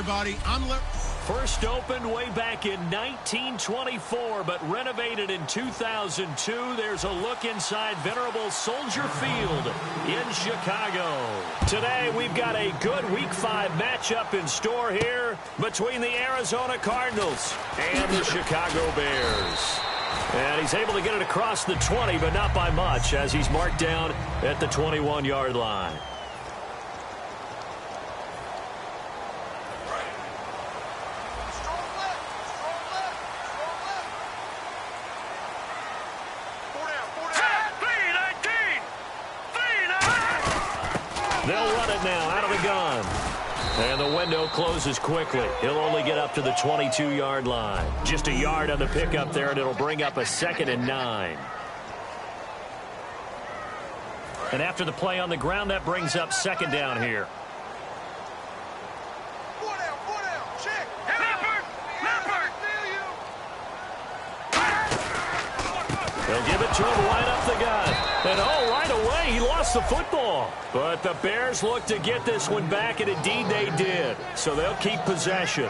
everybody. First opened way back in 1924, but renovated in 2002. There's a look inside venerable Soldier Field in Chicago. Today, we've got a good Week 5 matchup in store here between the Arizona Cardinals and the Chicago Bears. And he's able to get it across the 20, but not by much, as he's marked down at the 21-yard line. They'll run it now out of the gun. And the window closes quickly. He'll only get up to the 22-yard line. Just a yard on the pickup there, and it'll bring up a 2nd and 9. And after the play on the ground, that brings up 2nd down here. They'll give it to him right up the gut. And right away, he lost the football. But the Bears look to get this one back, and indeed they did. So they'll keep possession.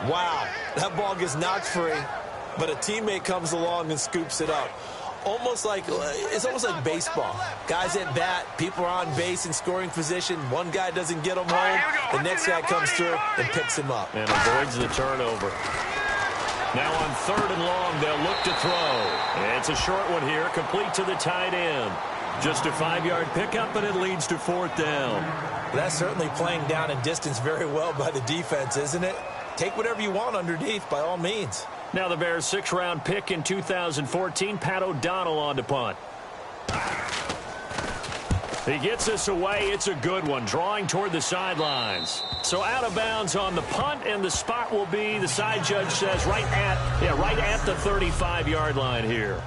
Wow, that ball gets knocked free, but a teammate comes along and scoops it up. It's almost like baseball. Guys at bat, people are on base in scoring position. One guy doesn't get him home. The next guy comes through and picks him up. And avoids the turnover. Now on 3rd and long, they'll look to throw. It's a short one here, complete to the tight end. Just a 5-yard pickup, and it leads to 4th down. That's certainly playing down and distance very well by the defense, isn't it? Take whatever you want underneath, by all means. Now the Bears' 6th-round pick in 2014, Pat O'Donnell on to punt. He gets this away. It's a good one, drawing toward the sidelines. So out of bounds on the punt, and the spot will be, the side judge says, right at the 35-yard line here.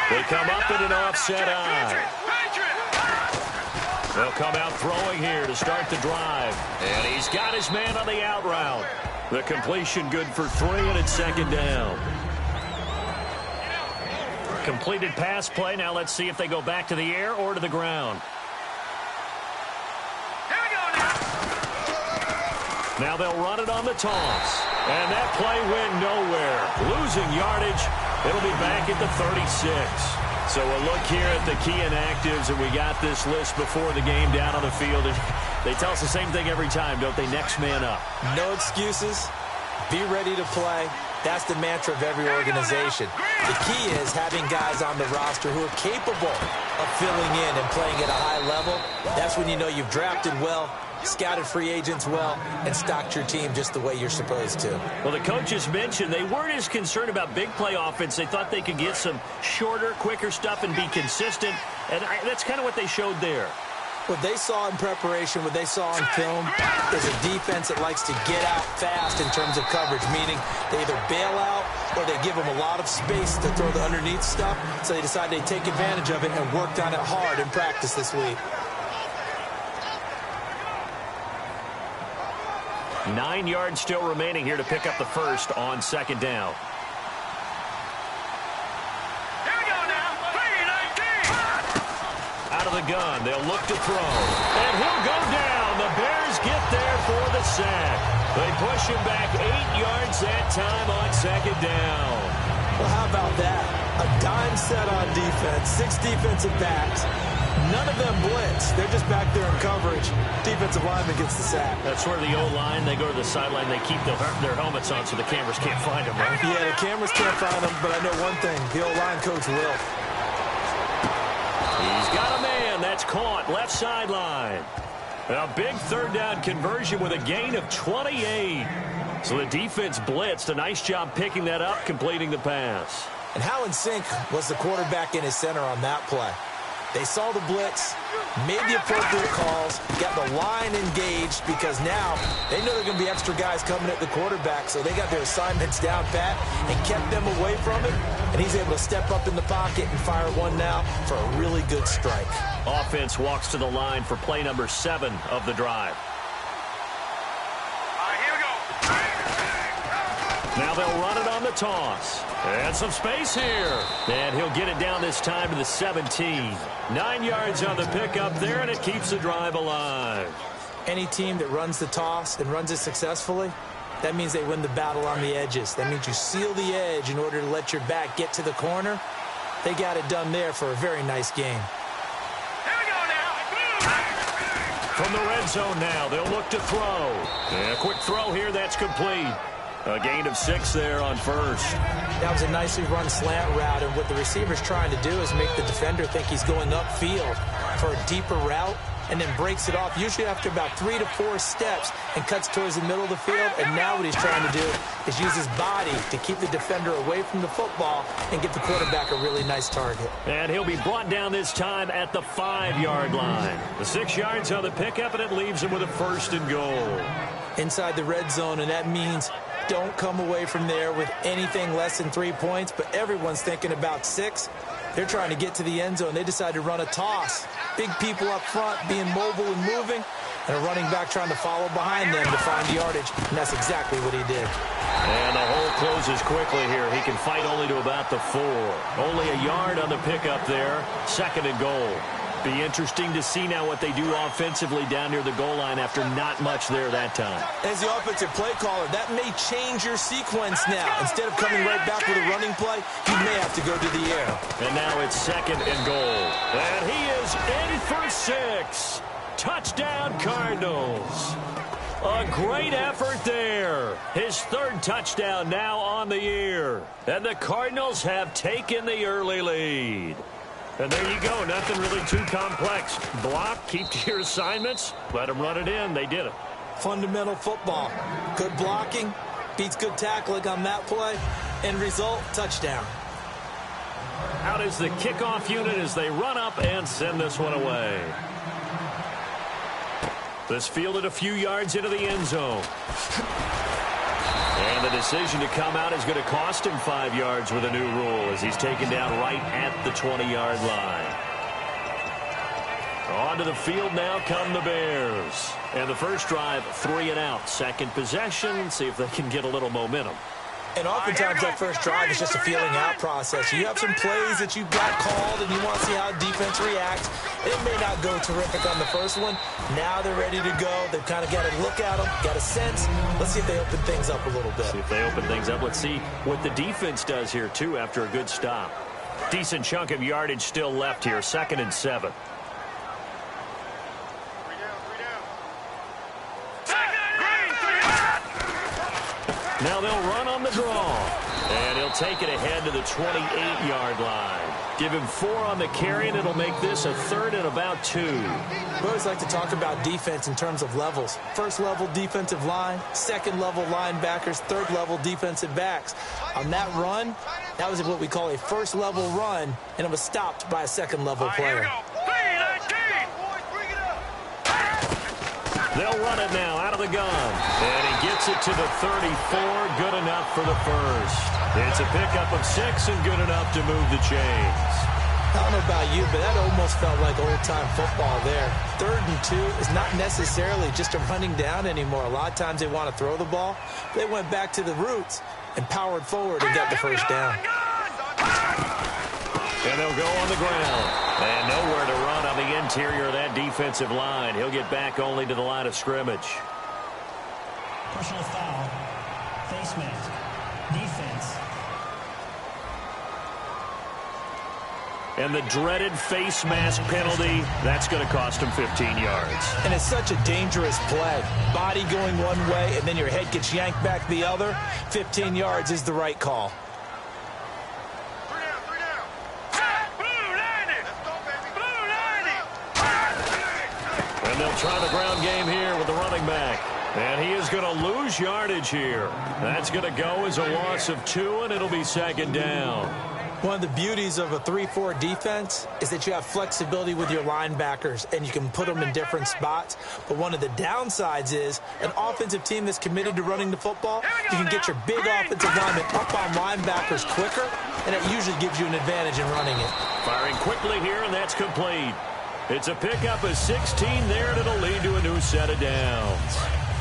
They come up in an offset eye. They'll come out throwing here to start the drive. And he's got his man on the out route. The completion good for 3, and it's 2nd down. Completed pass play. Now let's see if they go back to the air or to the ground. Now they'll run it on the toss. And that play went nowhere. Losing yardage. It'll be back at the 36. So a look here at the key inactives, and we got this list before the game down on the field. And they tell us the same thing every time, don't they? Next man up. No excuses. Be ready to play. That's the mantra of every organization. The key is having guys on the roster who are capable of filling in and playing at a high level. That's when you know you've drafted well, scouted free agents well, and stocked your team just the way you're supposed to. Well, the coaches mentioned they weren't as concerned about big play offense. They thought they could get some shorter, quicker stuff and be consistent. And that's kind of what they showed there. What they saw in preparation, what they saw on film, is a defense that likes to get out fast in terms of coverage, meaning they either bail out or they give them a lot of space to throw the underneath stuff, so they decide they take advantage of it and worked on it hard in practice this week. 9 yards still remaining here to pick up the first on 2nd down. Out of the gun, they'll look to throw. And he'll go down. The Bears get there for the sack. They push him back 8 yards that time on 2nd down. Well, how about that? A dime set on defense, 6 defensive backs. None of them blitz. They're just back there in coverage. Defensive lineman gets the sack. That's where the O-line, they go to the sideline, they keep their helmets on so the cameras can't find them, right? Yeah, the cameras can't find them, but I know one thing. The O-line coach will. He's got a man. That's caught. Left sideline. A big 3rd down conversion with a gain of 28. So the defense blitzed. A nice job picking that up, completing the pass. And how in sync was the quarterback in his center on that play? They saw the blitz, made the appropriate calls, got the line engaged, because now they know there are going to be extra guys coming at the quarterback, so they got their assignments down pat and kept them away from it, and he's able to step up in the pocket and fire one now for a really good strike. Offense walks to the line for play number 7 of the drive. All right, here we go. Now they'll run it on the toss. And some space here. And he'll get it down this time to the 17. 9 yards on the pickup there, and it keeps the drive alive. Any team that runs the toss and runs it successfully, that means they win the battle on the edges. That means you seal the edge in order to let your back get to the corner. They got it done there for a very nice game. From the red zone now, they'll look to throw. And a quick throw here, that's complete. A gain of 6 there on first. That was a nicely run slant route, and what the receiver's trying to do is make the defender think he's going upfield for a deeper route, and then breaks it off, usually after about 3 to 4 steps, and cuts towards the middle of the field. And now what he's trying to do is use his body to keep the defender away from the football and give the quarterback a really nice target. And he'll be brought down this time at the 5-yard line. The 6 yards on the pickup, and it leaves him with a 1st and goal. Inside the red zone, and that means don't come away from there with anything less than 3 points, but everyone's thinking about 6. They're trying to get to the end zone. They decide to run a toss. Big people up front being mobile and moving, and a running back trying to follow behind them to find yardage, and that's exactly what he did. And the hole closes quickly here. He can fight only to about the 4. Only a yard on the pickup there. 2nd and goal. Be interesting to see now what they do offensively down near the goal line after not much there that time. As the offensive play caller, that may change your sequence now. Instead of coming right back with a running play, you may have to go to the air. And now it's 2nd and goal. And he is in for 6. Touchdown, Cardinals. A great effort there. His 3rd touchdown now on the year. And the Cardinals have taken the early lead. And there you go. Nothing really too complex. Block, keep to your assignments, let them run it in. They did it. Fundamental football. Good blocking beats good tackling on that play. End result, touchdown. Out is the kickoff unit as they run up and send this one away. This fielded a few yards into the end zone. And the decision to come out is going to cost him 5 yards with a new rule as he's taken down right at the 20-yard line. On to the field now come the Bears. And the first drive, 3 and out. Second possession, see if they can get a little momentum. And oftentimes that first drive is just a feeling out process. You have some plays that you've got called and you want to see how defense reacts. It may not go terrific on the first one. Now they're ready to go. They've kind of got to look at them, got a sense. Let's see if they open things up a little bit. See if they open things up. Let's see what the defense does here, too, after a good stop. Decent chunk of yardage still left here. 2nd and 7. Now they'll run on the draw. And he'll take it ahead to the 28-yard line. Give him 4 on the carry, and it'll make this a 3rd and about 2. We always like to talk about defense in terms of levels. First level defensive line, second level linebackers, third level defensive backs. On that run, that was what we call a first level run, and it was stopped by a second level player. They'll run it now out of the gun. And he gets it to the 34. Good enough for the first. It's a pickup of 6 and good enough to move the chains. I don't know about you, but that almost felt like old-time football there. 3rd and 2 is not necessarily just a running down anymore. A lot of times they want to throw the ball. They went back to the roots and powered forward and got the first down. And they'll go on the ground. And nowhere to run on the interior of that defensive line. He'll get back only to the line of scrimmage. Personal foul. Face mask. Defense. And the dreaded face mask penalty, that's going to cost him 15 yards. And it's such a dangerous play. Body going one way, and then your head gets yanked back the other. 15 yards is the right call. And they'll try the ground game here with the running back. And he is going to lose yardage here. That's going to go as a loss of 2, and it'll be 2nd down. One of the beauties of a 3-4 defense is that you have flexibility with your linebackers, and you can put them in different spots. But one of the downsides is an offensive team that's committed to running the football, you can get your big offensive linemen up on linebackers quicker, and it usually gives you an advantage in running it. Firing quickly here, and that's complete. It's a pickup of 16 there, and it'll lead to a new set of downs.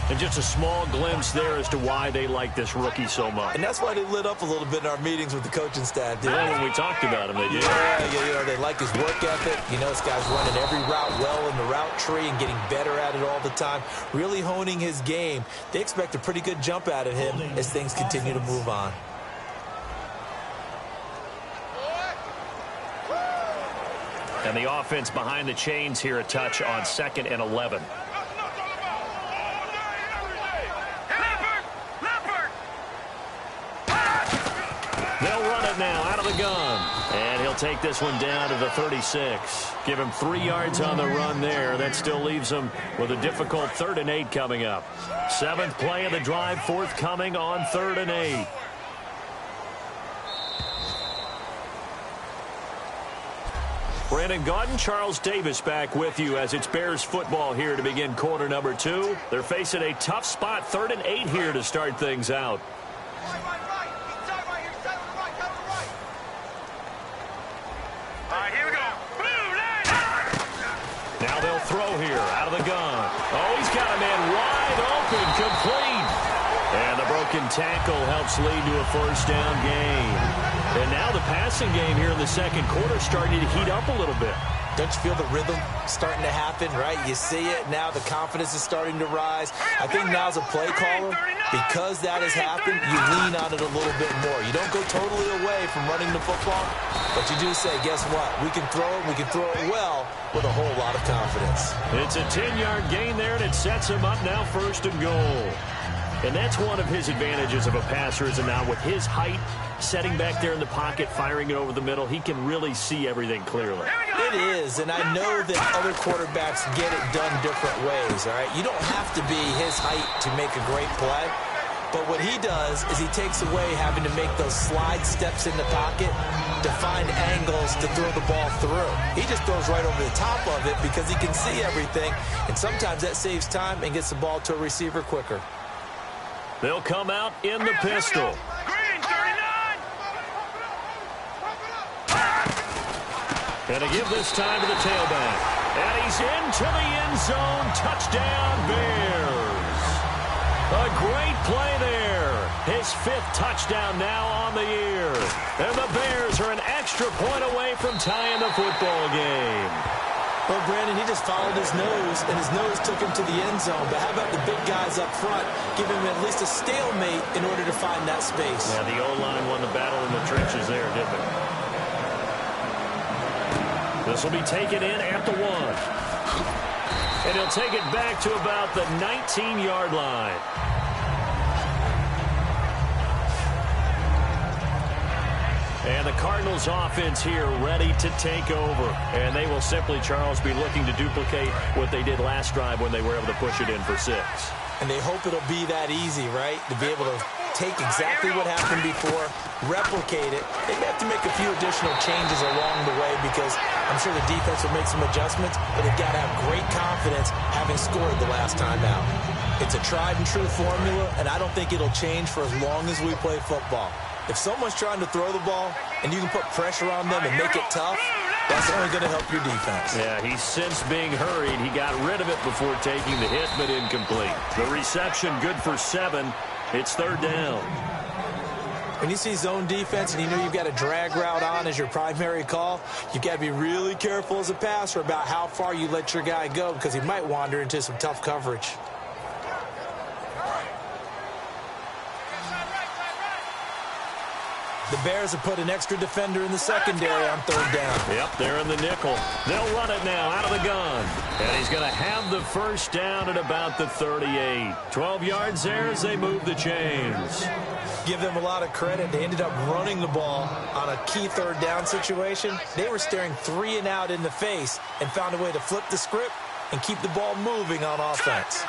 And just a small glimpse there as to why they like this rookie so much. And that's why they lit up a little bit in our meetings with the coaching staff, dude. Well, when we talked about him, they did. Yeah, they like his work ethic. This guy's running every route well in the route tree and getting better at it all the time, really honing his game. They expect a pretty good jump out of him as things continue to move on. And the offense behind the chains here, a touch on 2nd and 11. They'll run it now out of the gun. And he'll take this one down to the 36. Give him 3 yards on the run there. That still leaves him with a difficult 3rd and 8 coming up. 7th play of the drive, forthcoming on 3rd and 8. Brandon Gaudin, Charles Davis back with you as it's Bears football here to begin quarter number 2. They're facing a tough spot, 3rd and 8 here to start things out. Now they'll throw here out of the gun. Oh, he's got a man wide open, complete. And the broken tackle helps lead to a 1st down gain. And now the passing game here in the 2nd quarter starting to heat up a little bit. Don't you feel the rhythm starting to happen, right? You see it now. The confidence is starting to rise. I think now's a play caller. Because that has happened, you lean on it a little bit more. You don't go totally away from running the football, but you do say, guess what? We can throw it. We can throw it well with a whole lot of confidence. It's a 10-yard gain there, and it sets him up now 1st and goal. And that's one of his advantages of a passer, is now with his height, setting back there in the pocket, firing it over the middle, he can really see everything clearly. It is, and I know that other quarterbacks get it done different ways, all right? You don't have to be his height to make a great play, but what he does is he takes away having to make those slide steps in the pocket to find angles to throw the ball through. He just throws right over the top of it because he can see everything, and sometimes that saves time and gets the ball to a receiver quicker. They'll come out in the pistol. And to give this time to the tailback. And he's into the end zone. Touchdown, Bears. A great play there. His 5th touchdown now on the year. And the Bears are an extra point away from tying the football game. Well, Brandon, he just followed his nose, and his nose took him to the end zone. But how about the big guys up front? Give him at least a stalemate in order to find that space. Yeah, the O-line won the battle in the trenches there, didn't it? This will be taken in at the 1. And he'll take it back to about the 19-yard line. And the Cardinals offense here ready to take over. And they will simply, Charles, be looking to duplicate what they did last drive when they were able to push it in for 6. And they hope it'll be that easy, right? To be able to take exactly what happened before, replicate it. They have to make a few additional changes along the way because I'm sure the defense will make some adjustments, but they've got to have great confidence having scored the last time out. It's a tried and true formula, and I don't think it'll change for as long as we play football. If someone's trying to throw the ball and you can put pressure on them and make it tough, that's only going to help your defense. Yeah, he's since being hurried. He got rid of it before taking the hit, but incomplete. The reception good for 7. It's 3rd down. When you see zone defense and you know you've got a drag route on as your primary call, you've got to be really careful as a passer about how far you let your guy go because he might wander into some tough coverage. The Bears have put an extra defender in the secondary on 3rd down. Yep, they're in the nickel. They'll run it now out of the gun. And he's going to have the 1st down at about the 38. 12 yards there as they move the chains. Give them a lot of credit. They ended up running the ball on a key 3rd down situation. They were staring 3 and out in the face and found a way to flip the script and keep the ball moving on offense.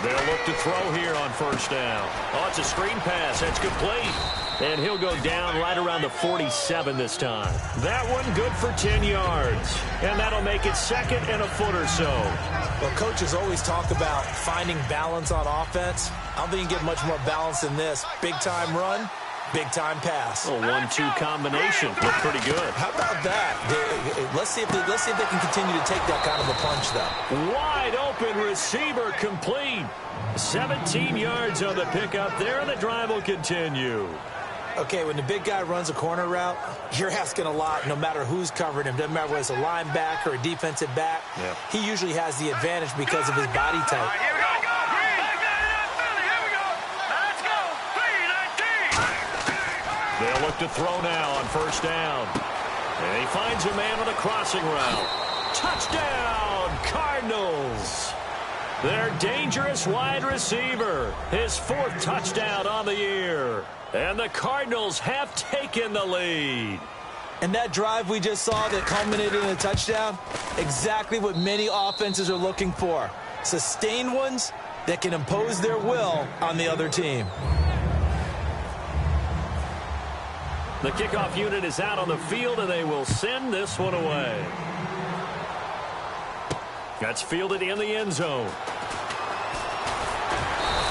They'll look to throw here on 1st down. Oh, it's a screen pass. That's complete. And he'll go down right around the 47 this time. That one good for 10 yards. And that'll make it 2nd and a foot or so. Well, coaches always talk about finding balance on offense. I don't think you can get much more balance than this. Big-time run, Big-time pass. A 1-2 combination. Looked pretty good. How about that? Let's see if they can continue to take that kind of a punch, though. Wide open receiver complete. 17 yards on the pickup there, and the drive will continue. Okay, when the big guy runs a corner route, you're asking a lot no matter who's covering him. Doesn't matter whether it's a linebacker or a defensive back. Yeah. He usually has the advantage because of his body type. Here we go. They'll look to throw now on first down. And he finds a man on a crossing route. Touchdown, Cardinals. Their dangerous wide receiver. His 4th touchdown on the year. And the Cardinals have taken the lead. And that drive we just saw that culminated in a touchdown, exactly what many offenses are looking for. Sustained ones that can impose their will on the other team. The kickoff unit is out on the field, and they will send this one away. That's fielded in the end zone.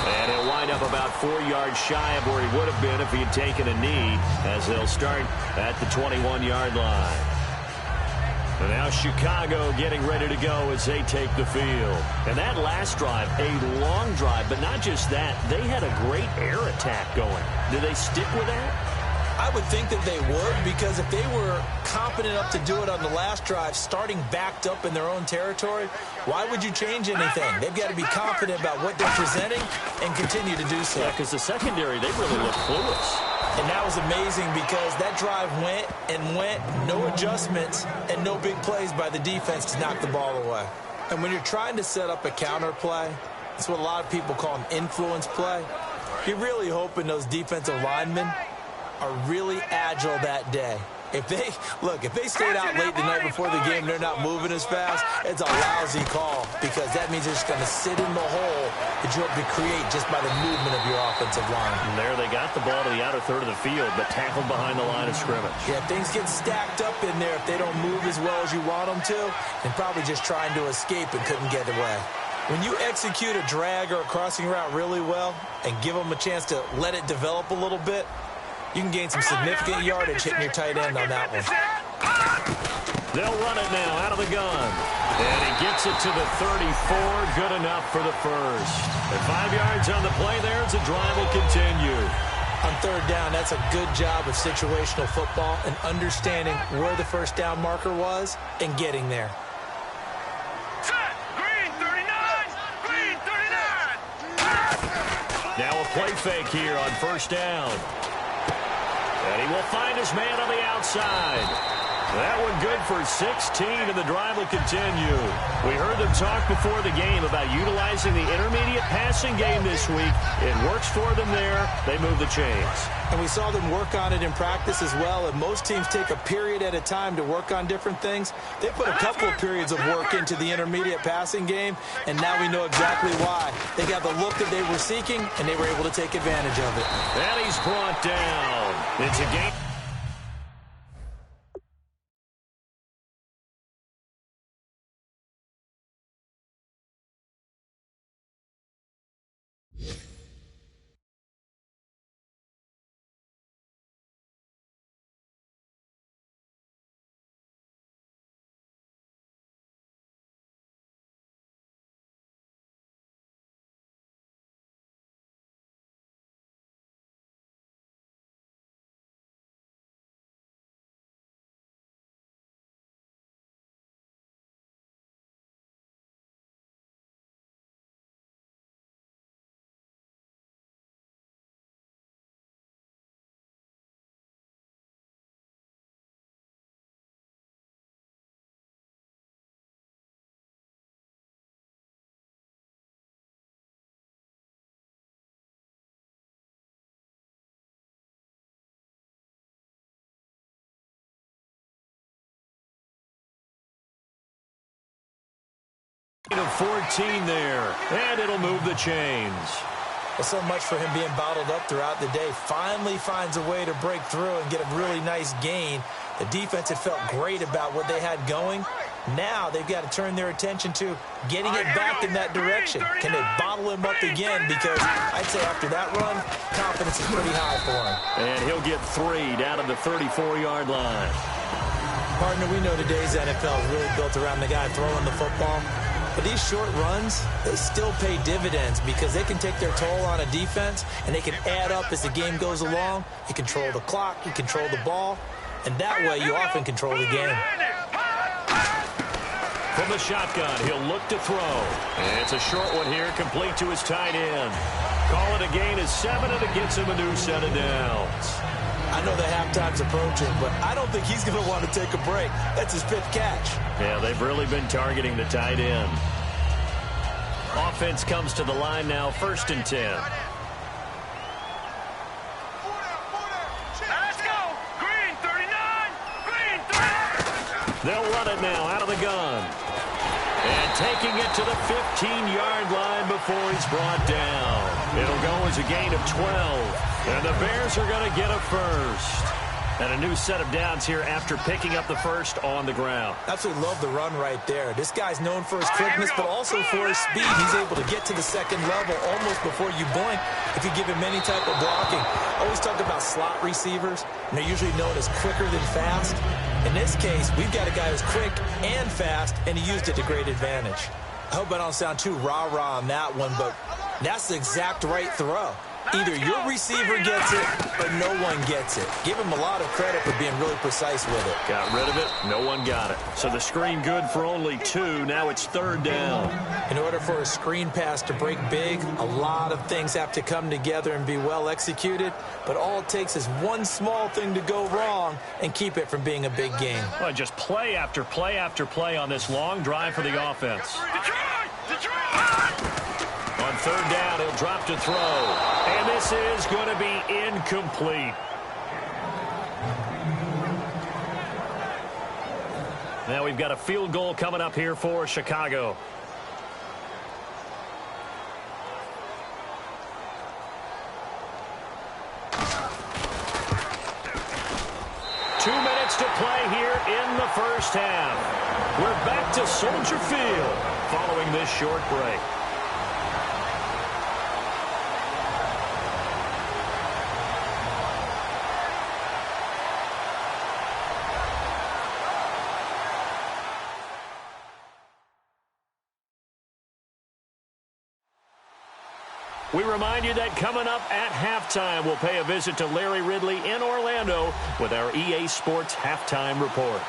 And he'll wind up about 4 yards shy of where he would have been if he had taken a knee, as they'll start at the 21-yard line. And now Chicago getting ready to go as they take the field. And that last drive, a long drive, but not just that. They had a great air attack going. Do they stick with that? I would think that they would, because if they were confident enough to do it on the last drive, starting backed up in their own territory, why would you change anything? They've got to be confident about what they're presenting and continue to do so. Yeah, because the secondary, they really look clueless. And that was amazing because that drive went and went, no adjustments and no big plays by the defense to knock the ball away. And when you're trying to set up a counter play, it's what a lot of people call an influence play. You're really hoping those defensive linemen are really agile that day. If they stayed out late the night before the game, they're not moving as fast, it's a lousy call, because that means they're just going to sit in the hole that you hope to create just by the movement of your offensive line. And there they got the ball to the outer third of the field, but tackled behind the line of scrimmage. Yeah, things get stacked up in there if they don't move as well as you want them to, and probably just trying to escape and couldn't get away. When you execute a drag or a crossing route really well and give them a chance to let it develop a little bit, you can gain some significant yardage hitting your tight end on that one. They'll run it now out of the gun. And he gets it to the 34. Good enough for the first. And 5 yards on the play there as the drive will continue. On third down, that's a good job of situational football and understanding where the first down marker was and getting there. Green 39! Green 39! Now a play fake here on first down. And he will find his man on the outside. That one good for 16, and the drive will continue. We heard them talk before the game about utilizing the intermediate passing game this week. It works for them there. They move the chains. And we saw them work on it in practice as well, and most teams take a period at a time to work on different things. They put a couple of periods of work into the intermediate passing game, and now we know exactly why. They got the look that they were seeking, and they were able to take advantage of it. And he's brought down. It's a game. Of 14 there, and it'll move the chains. Well, so much for him being bottled up throughout the day. Finally finds a way to break through and get a really nice gain. The defense had felt great about what they had going, Now they've got to turn their attention to getting it back in that direction. Can they bottle him up again? Because I'd say after that run, confidence is pretty high for him. And he'll get 3 down to the 34-yard line. Partner, we know today's NFL is really built around the guy throwing the football. But these short runs, they still pay dividends because they can take their toll on a defense, and they can add up as the game goes along. You control the clock, you control the ball, and that way you often control the game. From the shotgun, he'll look to throw. And it's a short one here, complete to his tight end. Call it a gain of 7, and it gets him a new set of downs. I know the halftime's approaching, but I don't think he's going to want to take a break. That's his fifth catch. Yeah, they've really been targeting the tight end. Offense comes to the line now, 1st and 10. Let's go. Green 39. Green 39. They'll run it now out of the gun. And taking it to the 15-yard line before he's brought down. It'll go as a gain of 12. And the Bears are going to get a first. And a new set of downs here after picking up the first on the ground. Absolutely love the run right there. This guy's known for his quickness, but also for his speed. He's able to get to the second level almost before you blink if you give him any type of blocking. I always talk about slot receivers, and they're usually known as quicker than fast. In this case, we've got a guy who's quick and fast, and he used it to great advantage. I hope I don't sound too rah-rah on that one, but that's the exact right throw. Either your receiver gets it or no one gets it. Give him a lot of credit for being really precise with it. Got rid of it. No one got it. So the screen good for only 2. Now it's 3rd down. In order for a screen pass to break big, a lot of things have to come together and be well executed. But all it takes is one small thing to go wrong and keep it from being a big game. Well, just play after play after play on this long drive for the offense. Detroit. On 3rd down, he'll drop to throw. And this is going to be incomplete. Now we've got a field goal coming up here for Chicago. Two minutes to play here in the first half. We're back to Soldier Field following this short break. We remind you that coming up at halftime, we'll pay a visit to Larry Ridley in Orlando with our EA Sports Halftime Report.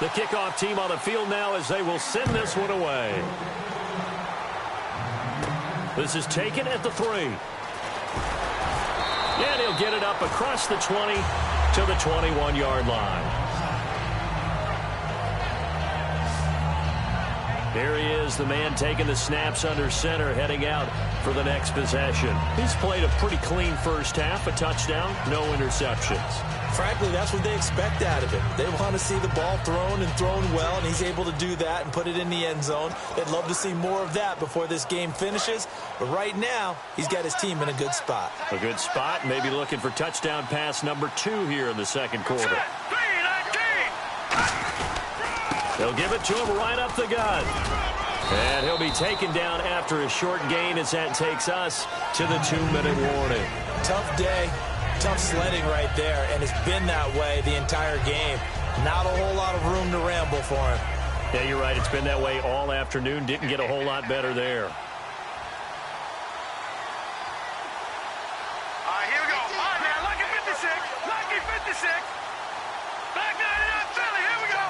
The kickoff team on the field now as they will send this one away. This is taken at the 3. And he'll get it up across the 20 to the 21-yard line. Here he is, the man taking the snaps under center, heading out for the next possession. He's played a pretty clean first half, a touchdown, no interceptions. Frankly, that's what they expect out of him. They want to see the ball thrown and thrown well, and he's able to do that and put it in the end zone. They'd love to see more of that before this game finishes. But right now, he's got his team in a good spot. A good spot, maybe looking for touchdown pass number 2 here in the second quarter. They'll give it to him right up the gut. And he'll be taken down after a short gain as that takes us to the 2-minute warning. Tough day, tough sledding right there, and it's been that way the entire game. Not a whole lot of room to ramble for him. Yeah, you're right. It's been that way all afternoon. Didn't get a whole lot better there. Here we go. All right, man. Lucky 56. Lucky 56. Back 99 Philly. Here we go.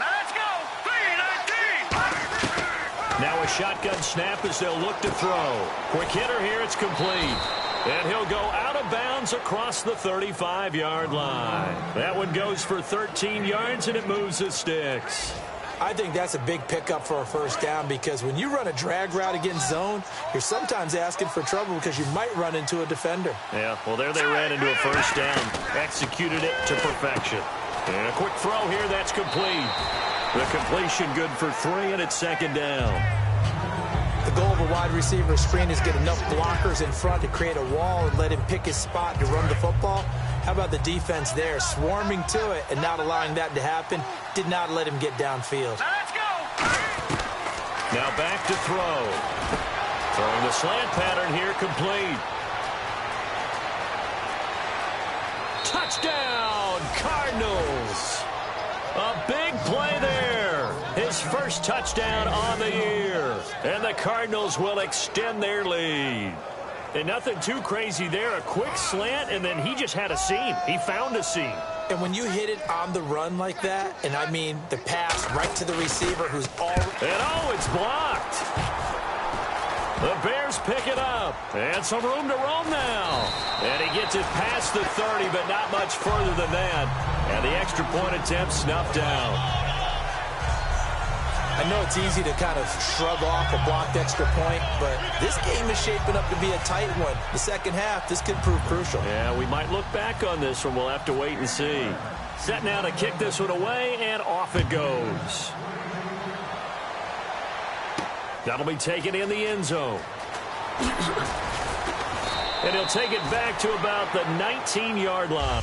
Now let's go. 3-19. Now a shotgun snap as they'll look to throw. Quick hitter here. It's complete. And he'll go out of bounds across the 35-yard line. That one goes for 13 yards, and it moves the sticks. I think that's a big pickup for a first down because when you run a drag route against zone, you're sometimes asking for trouble because you might run into a defender. Yeah, well, there they ran into a first down. Executed it to perfection. And a quick throw here. That's complete. The completion good for 3, and it's second down. The goal of a wide receiver screen is get enough blockers in front to create a wall and let him pick his spot to run the football. How about the defense there, swarming to it and not allowing that to happen? Did not let him get downfield. Now let's go. Now back to throw. Throwing the slant pattern here, complete. Touchdown, Cardinals. A big play there. His first touchdown on the year. And the Cardinals will extend their lead. And nothing too crazy there. A quick slant, and then he just had a seam. He found a seam. And when you hit it on the run like that, and I mean the pass right to the receiver who's already... And oh, it's blocked. The Bears pick it up. And some room to roam now. And he gets it past the 30, but not much further than that. And the extra point attempt snuffed down. I know it's easy to kind of shrug off a blocked extra point, but this game is shaping up to be a tight one. The second half, this could prove crucial. Yeah, we might look back on this one. We'll have to wait and see. Set now to kick this one away, and off it goes. That'll be taken in the end zone. And he'll take it back to about the 19-yard line.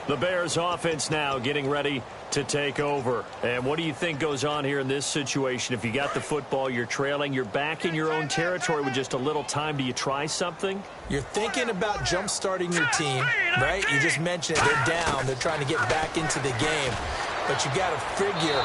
The Bears offense now getting ready to take over. And what do you think goes on here in this situation? If you got the football, you're trailing, you're back in your own territory with just a little time. Do you try something? You're thinking about jump-starting your team, right? You just mentioned it. They're down. They're trying to get back into the game. But you got to figure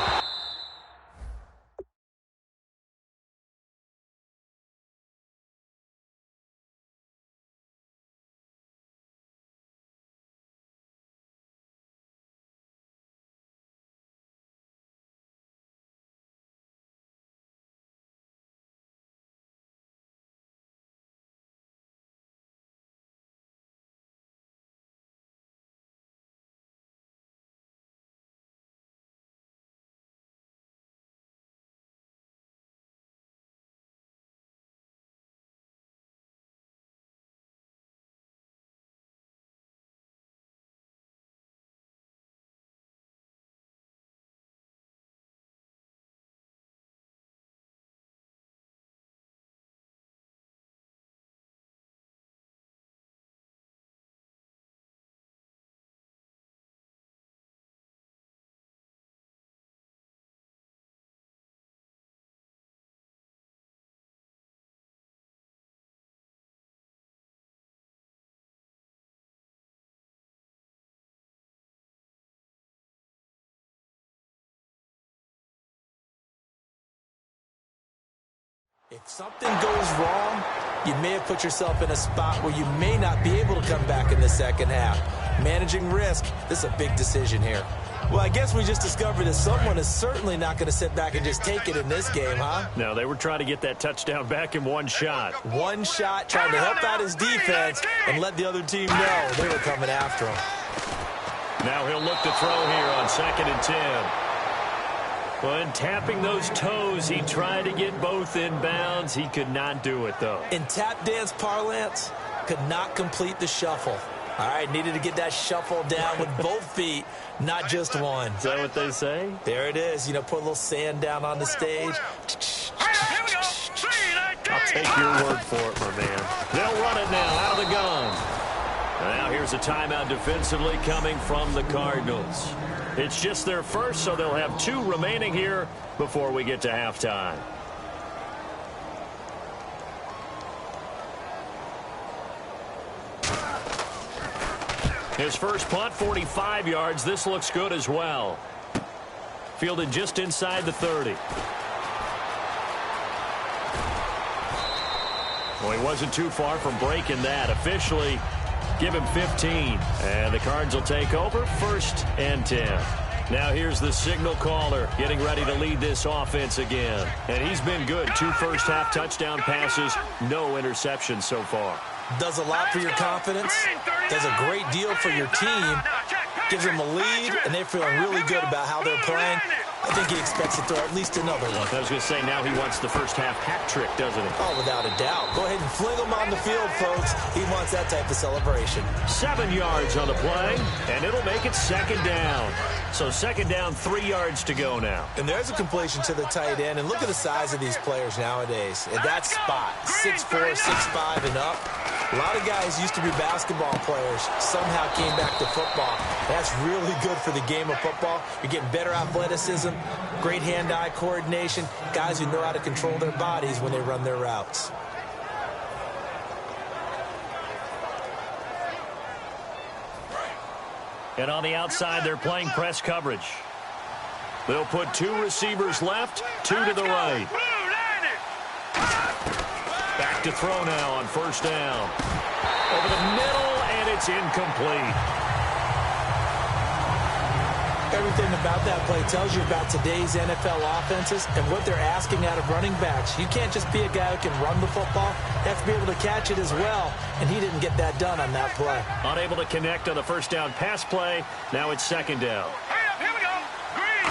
If something goes wrong, you may have put yourself in a spot where you may not be able to come back in the second half. Managing risk, this is a big decision here. Well, I guess we just discovered that someone is certainly not going to sit back and just take it in this game, huh? No, they were trying to get that touchdown back in one shot. One shot, trying to help out his defense and let the other team know they were coming after him. Now he'll look to throw here on 2nd and 10. When tapping those toes, he tried to get both inbounds. He could not do it, though. In tap dance parlance, could not complete the shuffle. All right, needed to get that shuffle down with both feet, not just one. Is that what they say? There it is. You know, put a little sand down on the stage. Here we go. 3-19. I'll take your word for it, my man. They'll run it now out of the gun. Now here's a timeout defensively coming from the Cardinals. It's just their first, so they'll have 2 remaining here before we get to halftime. His first punt, 45 yards. This looks good as well. Fielded just inside the 30. Well, he wasn't too far from breaking that. Officially, give him 15. And the Cards will take over 1st and 10. Now here's the signal caller getting ready to lead this offense again. And he's been good. 2 first-half touchdown passes, no interceptions so far. Does a lot for your confidence, does a great deal for your team, gives them a lead, and they're feeling really good about how they're playing. I think he expects to throw at least another one. I was going to say, now he wants the first-half hat trick, doesn't he? Oh, without a doubt. Go ahead and fling him on the field, folks. He wants that type of celebration. 7 yards on the play, and it'll make it 2nd down. So 2nd down, 3 yards to go now. And there's a completion to the tight end. And look at the size of these players nowadays. At that spot, 6'4", 6'5", and up. A lot of guys used to be basketball players, somehow came back to football. That's really good for the game of football. You're getting better athleticism, great hand-eye coordination, guys who know how to control their bodies when they run their routes. And on the outside, they're playing press coverage. They'll put 2 receivers left, 2 to the right. Back to throw now on 1st down. Over the middle, and it's incomplete. Everything about that play tells you about today's NFL offenses and what they're asking out of running backs. You can't just be a guy who can run the football. You have to be able to catch it as well, and he didn't get that done on that play. Unable to connect on the 1st down pass play. Now it's 2nd down. Here we go. Green.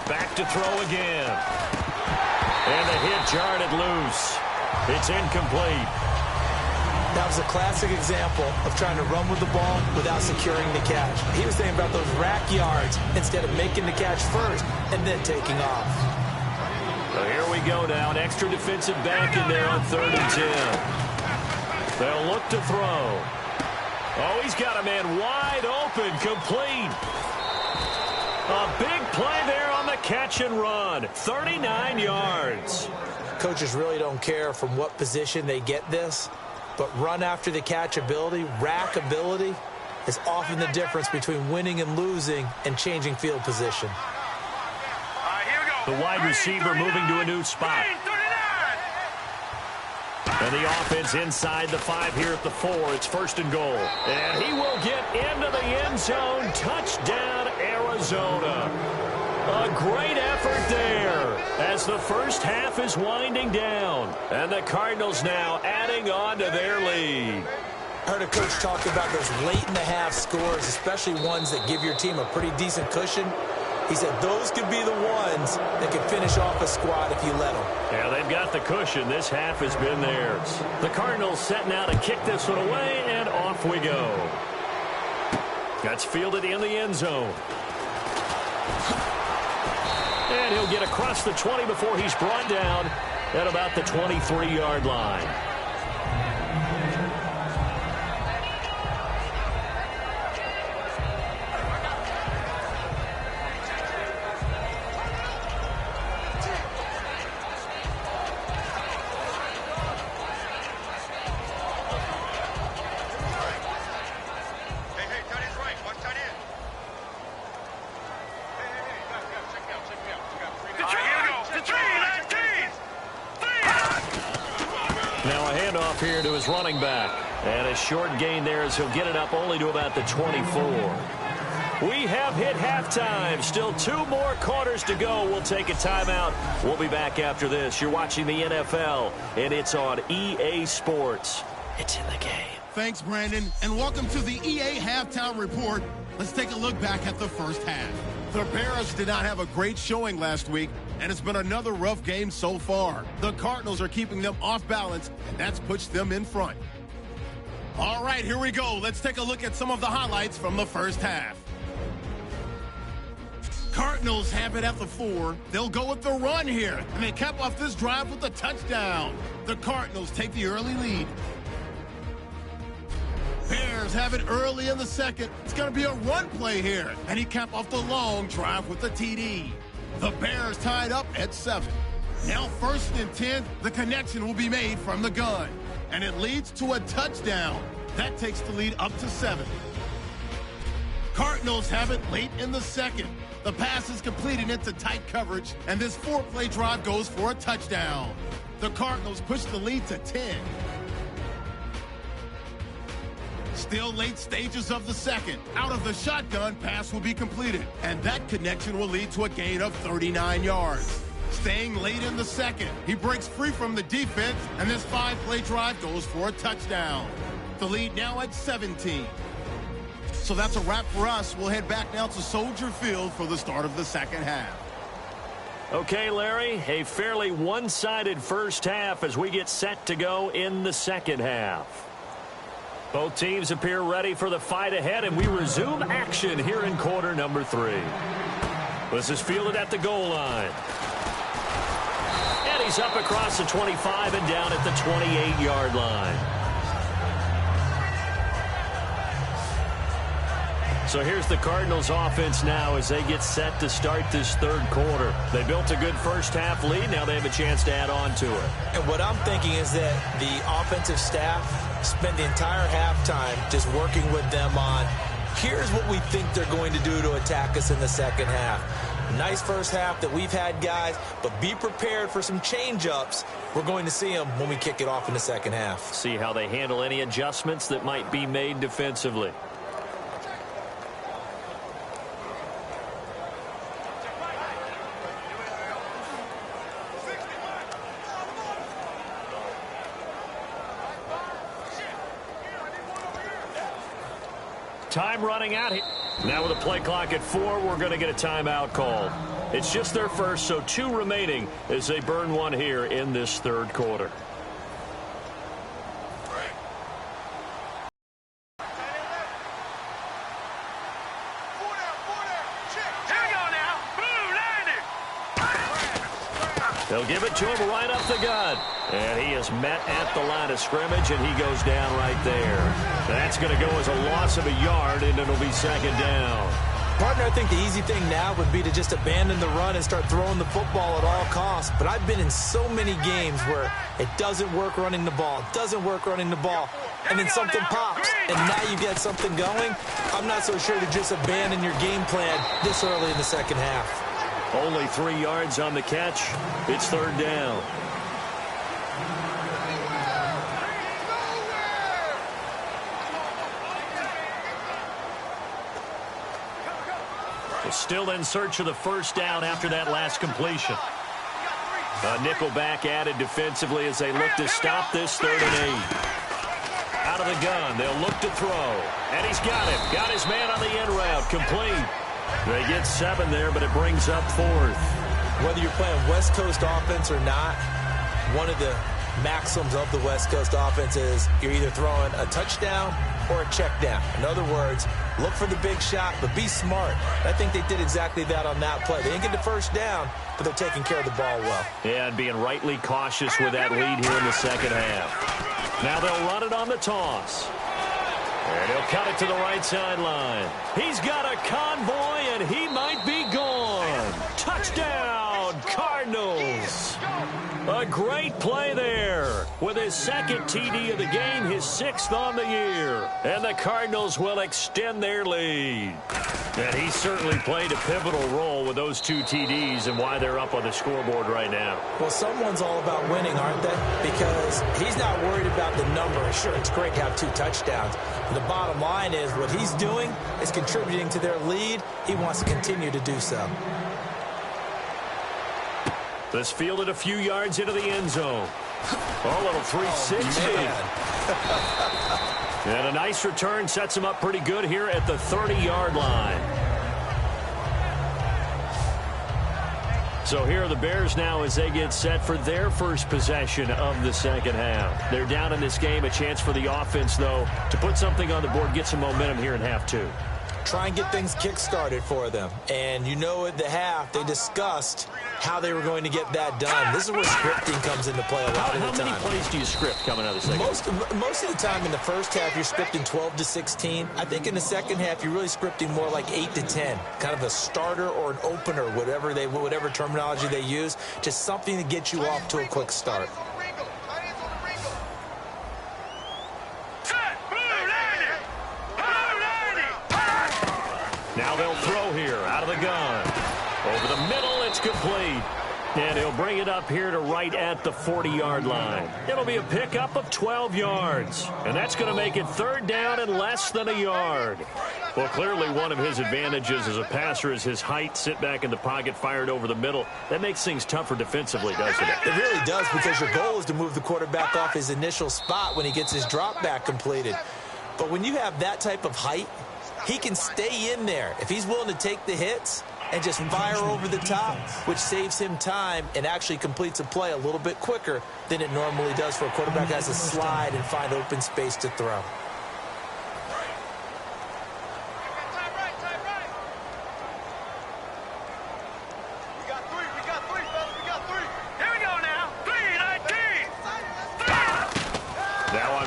Back to throw again. And the hit jarred it loose. It's incomplete. That was a classic example of trying to run with the ball without securing the catch. He was thinking about those rack yards instead of making the catch first and then taking off. So here we go now. An extra defensive back in there on 3rd and 10. They'll look to throw. Oh, he's got a man wide open, complete. A big play there on the catch and run. 39 yards. Coaches really don't care from what position they get this, but run after the catch ability, rack ability, is often the difference between winning and losing and changing field position. Here we go. The wide receiver moving to a new spot. And the offense inside the 5 here at the 4. It's 1st and goal. And he will get into the end zone. Touchdown, Arizona. A great effort there as the first half is winding down. And the Cardinals now adding on to their lead. I heard a coach talk about those late-in-the-half scores, especially ones that give your team a pretty decent cushion. He said those could be the ones that could finish off a squad if you let them. Yeah, they've got the cushion. This half has been theirs. The Cardinals setting out to kick this one away, and off we go. That's fielded in the end zone. And he'll get across the 20 before he's brought down at about the 23-yard line. off here to his running back. And a short gain there as he'll get it up only to about the 24. We have hit halftime. Still 2 more quarters to go. We'll take a timeout. We'll be back after this. You're watching the NFL, and it's on EA Sports. It's in the game. Thanks, Brandon, and welcome to the EA Halftime Report. Let's take a look back at the first half. The Bears did not have a great showing last week, and it's been another rough game so far. The Cardinals are keeping them off balance, and that's pushed them in front. All right, here we go. Let's take a look at some of the highlights from the first half. Cardinals have it at the 4. They'll go with the run here, and they cap off this drive with a touchdown. The Cardinals take the early lead. Bears have it early in the second. It's going to be a run play here, and he cap off the long drive with the TD. The Bears tied up at 7. Now 1st and 10, the connection will be made from the gun, and it leads to a touchdown. That takes the lead up to 7. Cardinals have it late in the second. The pass is completed into tight coverage, and this 4-play drive goes for a touchdown. The Cardinals push the lead to 10. Still late stages of the second. Out of the shotgun, pass will be completed, and that connection will lead to a gain of 39 yards. Staying late in the second, he breaks free from the defense, and this 5-play drive goes for a touchdown. The lead now at 17. So that's a wrap for us. We'll head back now to Soldier Field for the start of the second half. Okay, Larry, a fairly one-sided first half as we get set to go in the second half. Both teams appear ready for the fight ahead, and we resume action here in quarter number 3. This is fielded at the goal line. And he's up across the 25 and down at the 28-yard line. So here's the Cardinals offense now as they get set to start this third quarter. They built a good first half lead. Now they have a chance to add on to it. And what I'm thinking is that the offensive staff spend the entire halftime just working with them on, here's what we think they're going to do to attack us in the second half. Nice first half that we've had, guys, but be prepared for some change-ups. We're going to see them when we kick it off in the second half. See how they handle any adjustments that might be made defensively. Time running out here. Now with a play clock at 4, we're going to get a timeout call. It's just their first, so 2 remaining as they burn one here in this third quarter. They'll give it to him right up the gut. And he is met at the line of scrimmage, and he goes down right there. That's going to go as a loss of a yard, and it'll be second down. Partner, I think the easy thing now would be to just abandon the run and start throwing the football at all costs. But I've been in so many games where it doesn't work running the ball, and then something pops, and now you get something going. I'm not so sure to just abandon your game plan this early in the second half. Only 3 yards on the catch. It's third down. Still in search of the first down after that last completion. A nickelback added defensively as they look to stop this 3rd and 8. Out of the gun, they'll look to throw. And he's got it. Got his man on the end route. Complete. They get 7 there, but it brings up 4th. Whether you're playing West Coast offense or not, one of the maxims of the West Coast offense is you're either throwing a touchdown or a check down. In other words, look for the big shot, but be smart. I think they did exactly that on that play. They didn't get the first down, but they're taking care of the ball well. Yeah, and being rightly cautious with that lead here in the second half. Now they'll run it on the toss. And he'll cut it to the right sideline. He's got a convoy, and he might be gone. Touchdown, Cardinals. A A great play there. With his second TD of the game, his 6th on the year. And the Cardinals will extend their lead. And he certainly played a pivotal role with those 2 TDs and why they're up on the scoreboard right now. Well, someone's all about winning, aren't they? Because he's not worried about the number. Sure, it's great to have 2 touchdowns. But the bottom line is what he's doing is contributing to their lead. He wants to continue to do so. This fielded a few yards into the end zone. Oh, little 360. And a nice return sets him up pretty good here at the 30-yard line. So here are the Bears now as they get set for their first possession of the second half. They're down in this game. A chance for the offense, though, to put something on the board, get some momentum here in half 2. Try and get things kick-started for them. And you know at the half, they discussed how they were going to get that done. This is where scripting comes into play a lot of the time. How many plays do you script coming out of the second half? Most of the time in the first half, you're scripting 12 to 16. I think in the second half, you're really scripting more like 8 to 10. Kind of a starter or an opener, whatever terminology they use. Just something to get you off to a quick start. Now they'll throw here out of the gun. Over the middle, it's complete. And he'll bring it up here to right at the 40-yard line. It'll be a pickup of 12 yards. And that's going to make it 3rd down and less than a yard. Well, clearly one of his advantages as a passer is his height. Sit back in the pocket, fired over the middle. That makes things tougher defensively, doesn't it? It really does, because your goal is to move the quarterback off his initial spot when he gets his drop back completed. But when you have that type of height, he can stay in there if he's willing to take the hits and just fire over the top, which saves him time and actually completes a play a little bit quicker than it normally does for a quarterback that has to slide and find open space to throw.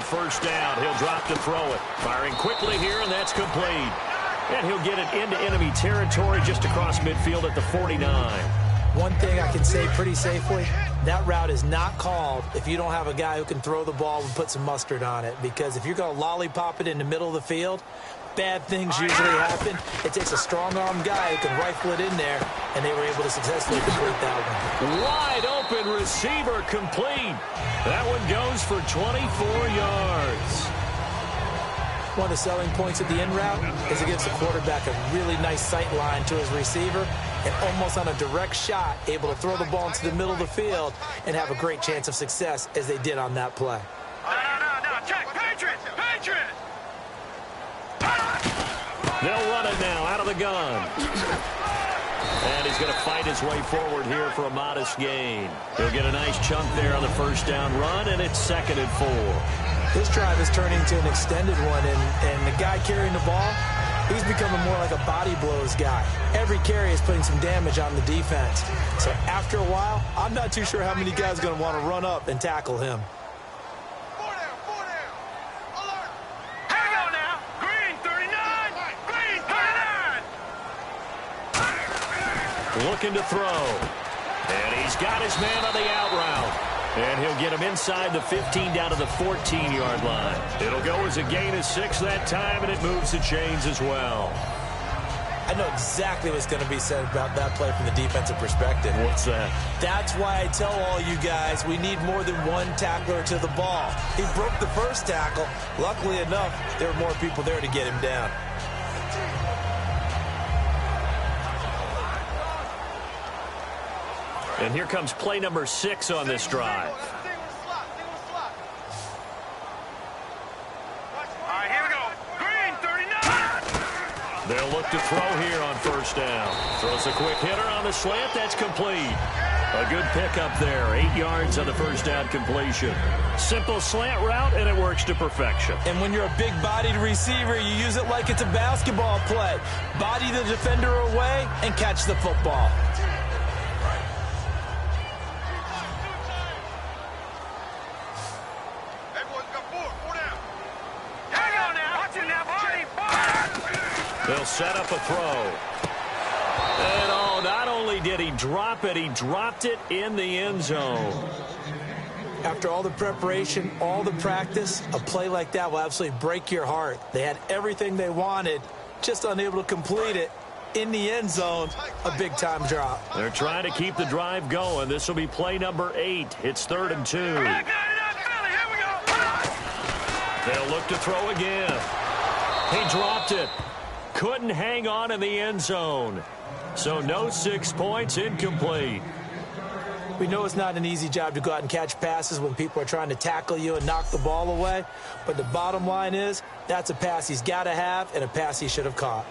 First down, he'll drop to throw it. Firing quickly here, and that's complete. And he'll get it into enemy territory just across midfield at the 49. One thing I can say pretty safely, that route is not called if you don't have a guy who can throw the ball and put some mustard on it. Because if you're going to lollipop it in the middle of the field, bad things usually happen. It takes a strong-arm guy who can rifle it in there, and they were able to successfully complete that one. Wide open receiver complete. That one goes for 24 yards. One of the selling points of the in route is it gives the quarterback a really nice sight line to his receiver, and almost on a direct shot, able to throw the ball into the middle of the field and have a great chance of success as they did on that play. No, check, Patriots! They'll run it now out of the gun. And he's going to fight his way forward here for a modest gain. He'll get a nice chunk there on the first down run, and it's 2nd and 4. This drive is turning into an extended one, and the guy carrying the ball, he's becoming more like a body blows guy. Every carry is putting some damage on the defense. So after a while, I'm not too sure how many guys are going to want to run up and tackle him. Looking to throw. And he's got his man on the out route. And he'll get him inside the 15 down to the 14-yard line. It'll go as a gain of 6 that time, and it moves the chains as well. I know exactly what's going to be said about that play from the defensive perspective. What's that? That's why I tell all you guys we need more than one tackler to the ball. He broke the first tackle. Luckily enough, there were more people there to get him down. And here comes play number 6 on this drive. All right, here we go. Green, 39. They'll look to throw here on first down. Throws a quick hitter on the slant. That's complete. A good pickup there. 8 yards on the first down completion. Simple slant route, and it works to perfection. And when you're a big-bodied receiver, you use it like it's a basketball play. Body the defender away and catch the football. They'll set up a throw. And not only did he drop it? He dropped it in the end zone. After all the preparation, all the practice, a play like that will absolutely break your heart. They had everything they wanted, just unable to complete it. In the end zone, a big-time drop. They're trying to keep the drive going. This will be play number 8. It's 3rd and 2. They'll look to throw again. He dropped it. Couldn't hang on in the end zone. So no 6 points, incomplete. We know it's not an easy job to go out and catch passes when people are trying to tackle you and knock the ball away. But the bottom line is, that's a pass he's got to have and a pass he should have caught.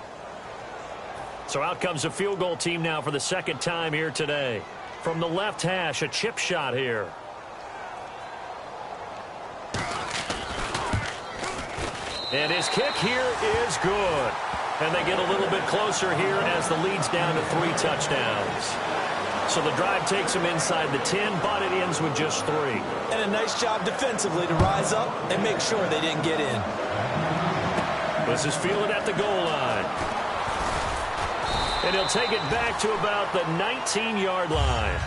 So out comes a field goal team now for the second time here today. From the left hash, a chip shot here. And his kick here is good. And they get a little bit closer here as the lead's down to 3 touchdowns. So the drive takes them inside the 10, but it ends with just 3. And a nice job defensively to rise up and make sure they didn't get in. This is fielded at the goal line. And he'll take it back to about the 19-yard line.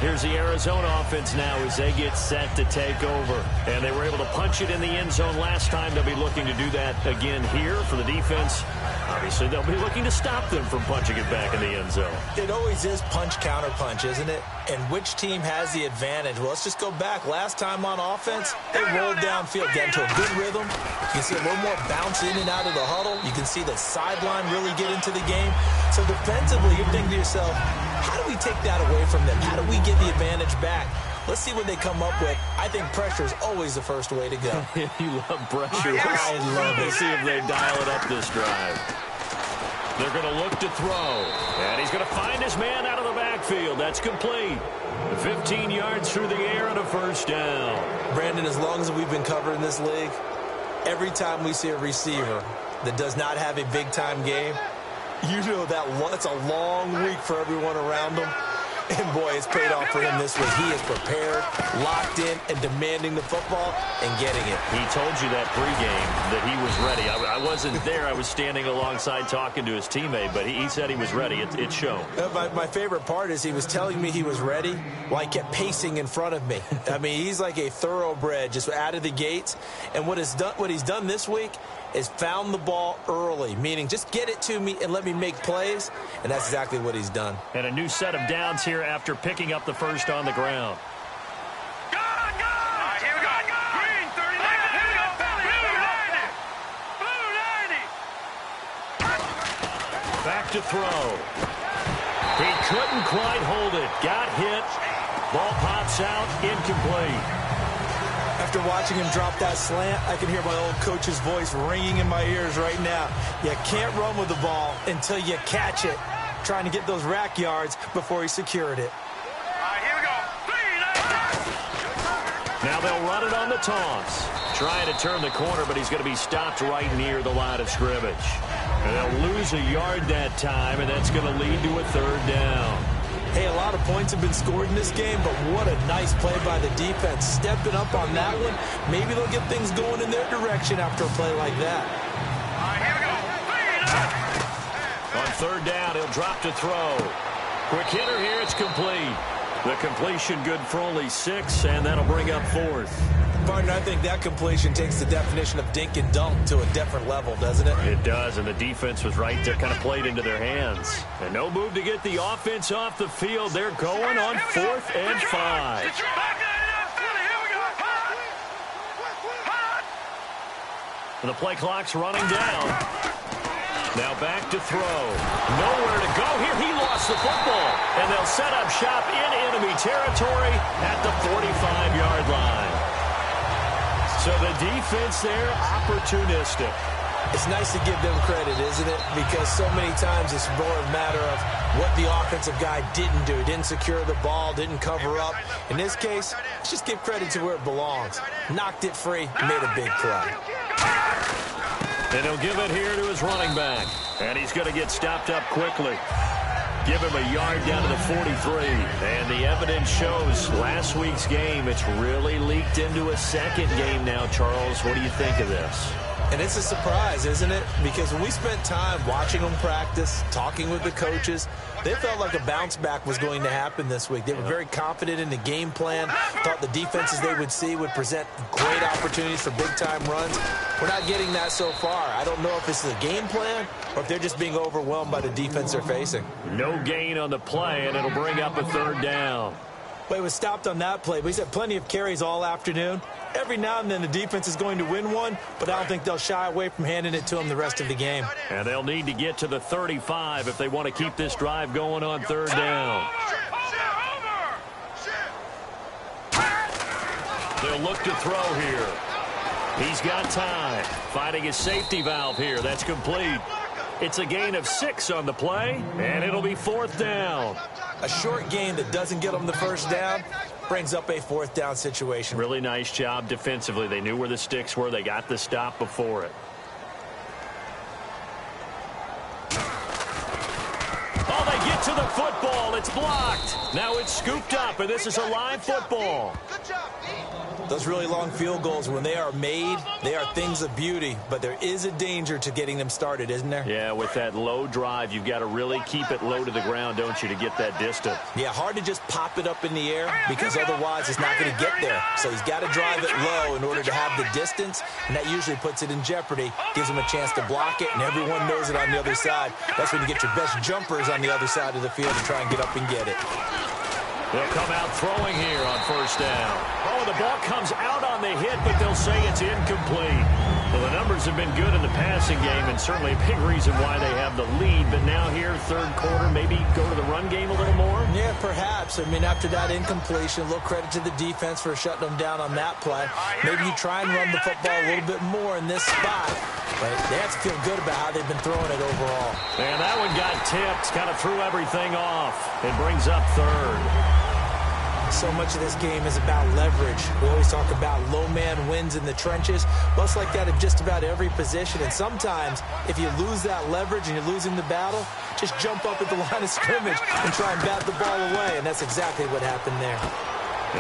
Here's the Arizona offense now as they get set to take over. And they were able to punch it in the end zone last time. They'll be looking to do that again here for the defense. Obviously, they'll be looking to stop them from punching it back in the end zone. It always is punch-counter-punch, isn't it? And which team has the advantage? Well, let's just go back. Last time on offense, they rolled downfield, get into a good rhythm. You can see a little more bounce in and out of the huddle. You can see the sideline really get into the game. So defensively, you're thinking to yourself, how do we take that away from them? How do we get the advantage back? Let's see what they come up with. I think pressure is always the first way to go. You love pressure. I love it. Let's see if they dial it up this drive. They're going to look to throw. And he's going to find his man out of the backfield. That's complete. 15 yards through the air and a first down. Brandon, as long as we've been covering this league, every time we see a receiver that does not have a big-time game, you know that's a long week for everyone around them. And, boy, it's paid off for him this week. He is prepared, locked in, and demanding the football and getting it. He told you that pregame that he was ready. I wasn't there. I was standing alongside talking to his teammate, but he said he was ready. It showed. My favorite part is he was telling me he was ready while he kept pacing in front of me. I mean, he's like a thoroughbred just out of the gates. And what he's done this week is found the ball early, meaning just get it to me and let me make plays, and that's exactly what he's done. And a new set of downs here after picking up the first on the ground. Back to throw. He couldn't quite hold it. Got hit. Ball pops out, incomplete. After watching him drop that slant, I can hear my old coach's voice ringing in my ears right now. You can't run with the ball until you catch it. Trying to get those rack yards before he secured it. Here we go. Now they'll run it on the toss. Trying to turn the corner, but he's going to be stopped right near the line of scrimmage. And they'll lose a yard that time, and that's going to lead to a third down. Hey, a lot of points have been scored in this game, but what a nice play by the defense. Stepping up on that one, maybe they'll get things going in their direction after a play like that. Here we go. On third down, he'll drop to throw. Quick hitter here, it's complete. The completion good for only 6, and that'll bring up 4th. Partner, I think that completion takes the definition of dink and dunk to a different level, doesn't it? It does, and the defense was right there, kind of played into their hands. And no move to get the offense off the field. They're going on 4th and 5. And the play clock's running down. Now back to throw. Nowhere to go here. He lost the football. And they'll set up shop in enemy territory at the 45-yard line. So the defense there, opportunistic. It's nice to give them credit, isn't it? Because so many times it's more a matter of what the offensive guy didn't do. Didn't secure the ball, didn't cover up. In this case, let's just give credit to where it belongs. Knocked it free, made a big play. And he'll give it here to his running back. And he's going to get stopped up quickly. Give him a yard down to the 43. And the evidence shows last week's game, it's really leaked into a second game now, Charles. What do you think of this? And it's a surprise, isn't it? Because when we spent time watching them practice, talking with the coaches, they felt like a bounce back was going to happen this week. They were very confident in the game plan, thought the defenses they would see would present great opportunities for big-time runs. We're not getting that so far. I don't know if this is a game plan or if they're just being overwhelmed by the defense they're facing. No gain on the play, and it'll bring up a third down. Well, he was stopped on that play, but he's had plenty of carries all afternoon. Every now and then the defense is going to win one, but I don't think they'll shy away from handing it to him the rest of the game. And they'll need to get to the 35 if they want to keep this drive going on third down. They'll look to throw here. He's got time. Finding his safety valve here. That's complete. It's a gain of 6 on the play, and it'll be fourth down. A short gain that doesn't get them the first down brings up a fourth down situation. Really nice job defensively. They knew where the sticks were. They got the stop before it. Oh, they get to the football. It's blocked. Now it's scooped up, and this is a live football. Those really long field goals, when they are made, they are things of beauty, but there is a danger to getting them started, isn't there? Yeah, with that low drive, you've got to really keep it low to the ground, don't you, to get that distance. Yeah, hard to just pop it up in the air because otherwise it's not going to get there. So he's got to drive it low in order to have the distance, and that usually puts it in jeopardy, gives him a chance to block it, and everyone knows it on the other side. That's when you get your best jumpers on the other side of the field to try and get up and get it. They'll come out throwing here on first down. Oh, the ball comes out on the hit, but they'll say it's incomplete. Well, the numbers have been good in the passing game, and certainly a big reason why they have the lead. But now here, third quarter, maybe go to the run game a little more? Yeah, perhaps. I mean, after that incompletion, a little credit to the defense for shutting them down on that play. Maybe you try and run the football a little bit more in this spot. But they have to feel good about how they've been throwing it overall. And that one got tipped, kind of threw everything off. It brings up third. So much of this game is about leverage. We always talk about low man wins in the trenches. Well, it's like that in just about every position. And sometimes, if you lose that leverage and you're losing the battle, just jump up at the line of scrimmage and try and bat the ball away. And that's exactly what happened there.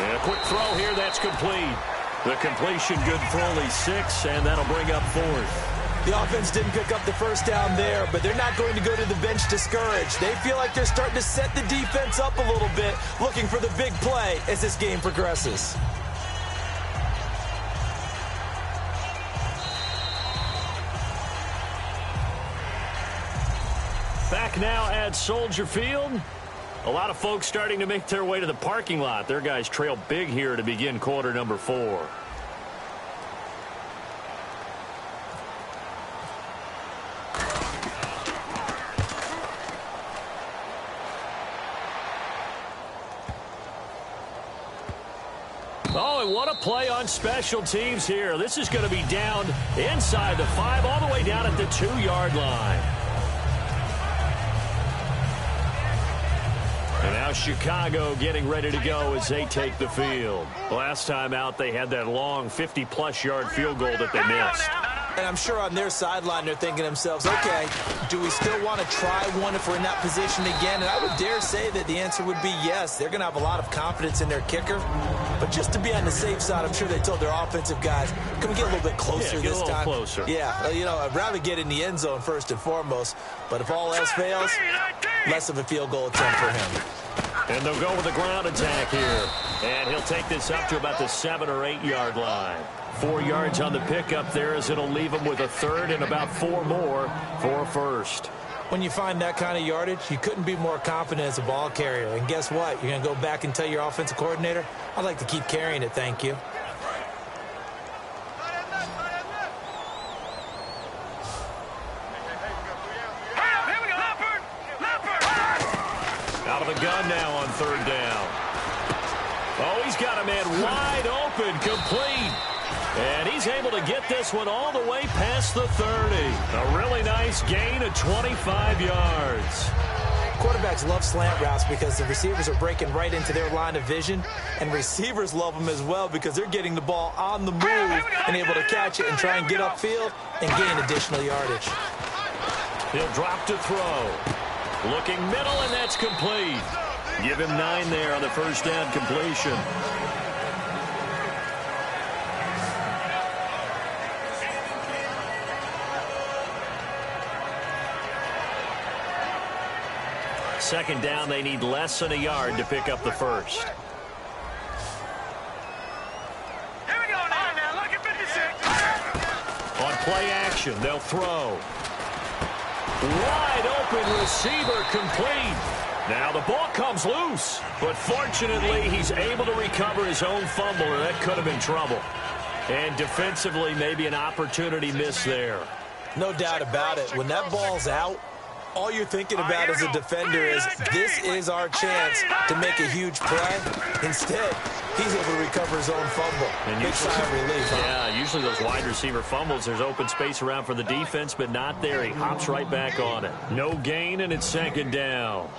And a quick throw here, that's complete. The completion good for only 6, and that'll bring up fourth. The offense didn't pick up the first down there, but they're not going to go to the bench discouraged. They feel like they're starting to set the defense up a little bit, looking for the big play as this game progresses. Back now at Soldier Field. A lot of folks starting to make their way to the parking lot. Their guys trail big here to begin quarter number 4. Oh, and what a play on special teams here. This is going to be down inside the 5, all the way down at the 2-yard line. And now Chicago getting ready to go as they take the field. Last time out, they had that long 50-plus yard field goal that they missed. And I'm sure on their sideline they're thinking to themselves, okay, do we still want to try one if we're in that position again? And I would dare say that the answer would be yes. They're going to have a lot of confidence in their kicker. But just to be on the safe side, I'm sure they told their offensive guys, can we get a little bit closer this time? Yeah, get a little closer. Yeah, you know, I'd rather get in the end zone first and foremost. But if all else fails, less of a field goal attempt for him. And they'll go with the ground attack here. And he'll take this up to about the 7 or 8 yard line. 4 yards on the pickup there as it'll leave him with a third and about 4 more for a first. When you find that kind of yardage, you couldn't be more confident as a ball carrier. And guess what? You're going to go back and tell your offensive coordinator, I'd like to keep carrying it, thank you. Out of the gun now on third down. Oh, he's got a man wide open, complete. And he's able to get this one all the way past the 30. A really nice gain of 25 yards. Quarterbacks love slant routes because the receivers are breaking right into their line of vision. And receivers love them as well because they're getting the ball on the move and able to catch it and try and get upfield and gain additional yardage. He'll drop to throw. Looking middle, and that's complete. Give him 9 there on the first down completion. Second down, they need less than a yard to pick up the first. Here we go now. Look at 56. On play action, they'll throw. Wide open receiver complete. Now the ball comes loose, but fortunately he's able to recover his own fumble, or that could have been trouble. And defensively, maybe an opportunity missed there. No doubt about it. When that ball's out, all you're thinking about as a defender is, this is our chance to make a huge play. Instead, he's able to recover his own fumble. And big sigh of relief, huh? Yeah, usually those wide receiver fumbles, there's open space around for the defense, but not there. He hops right back on it. No gain, and it's second down.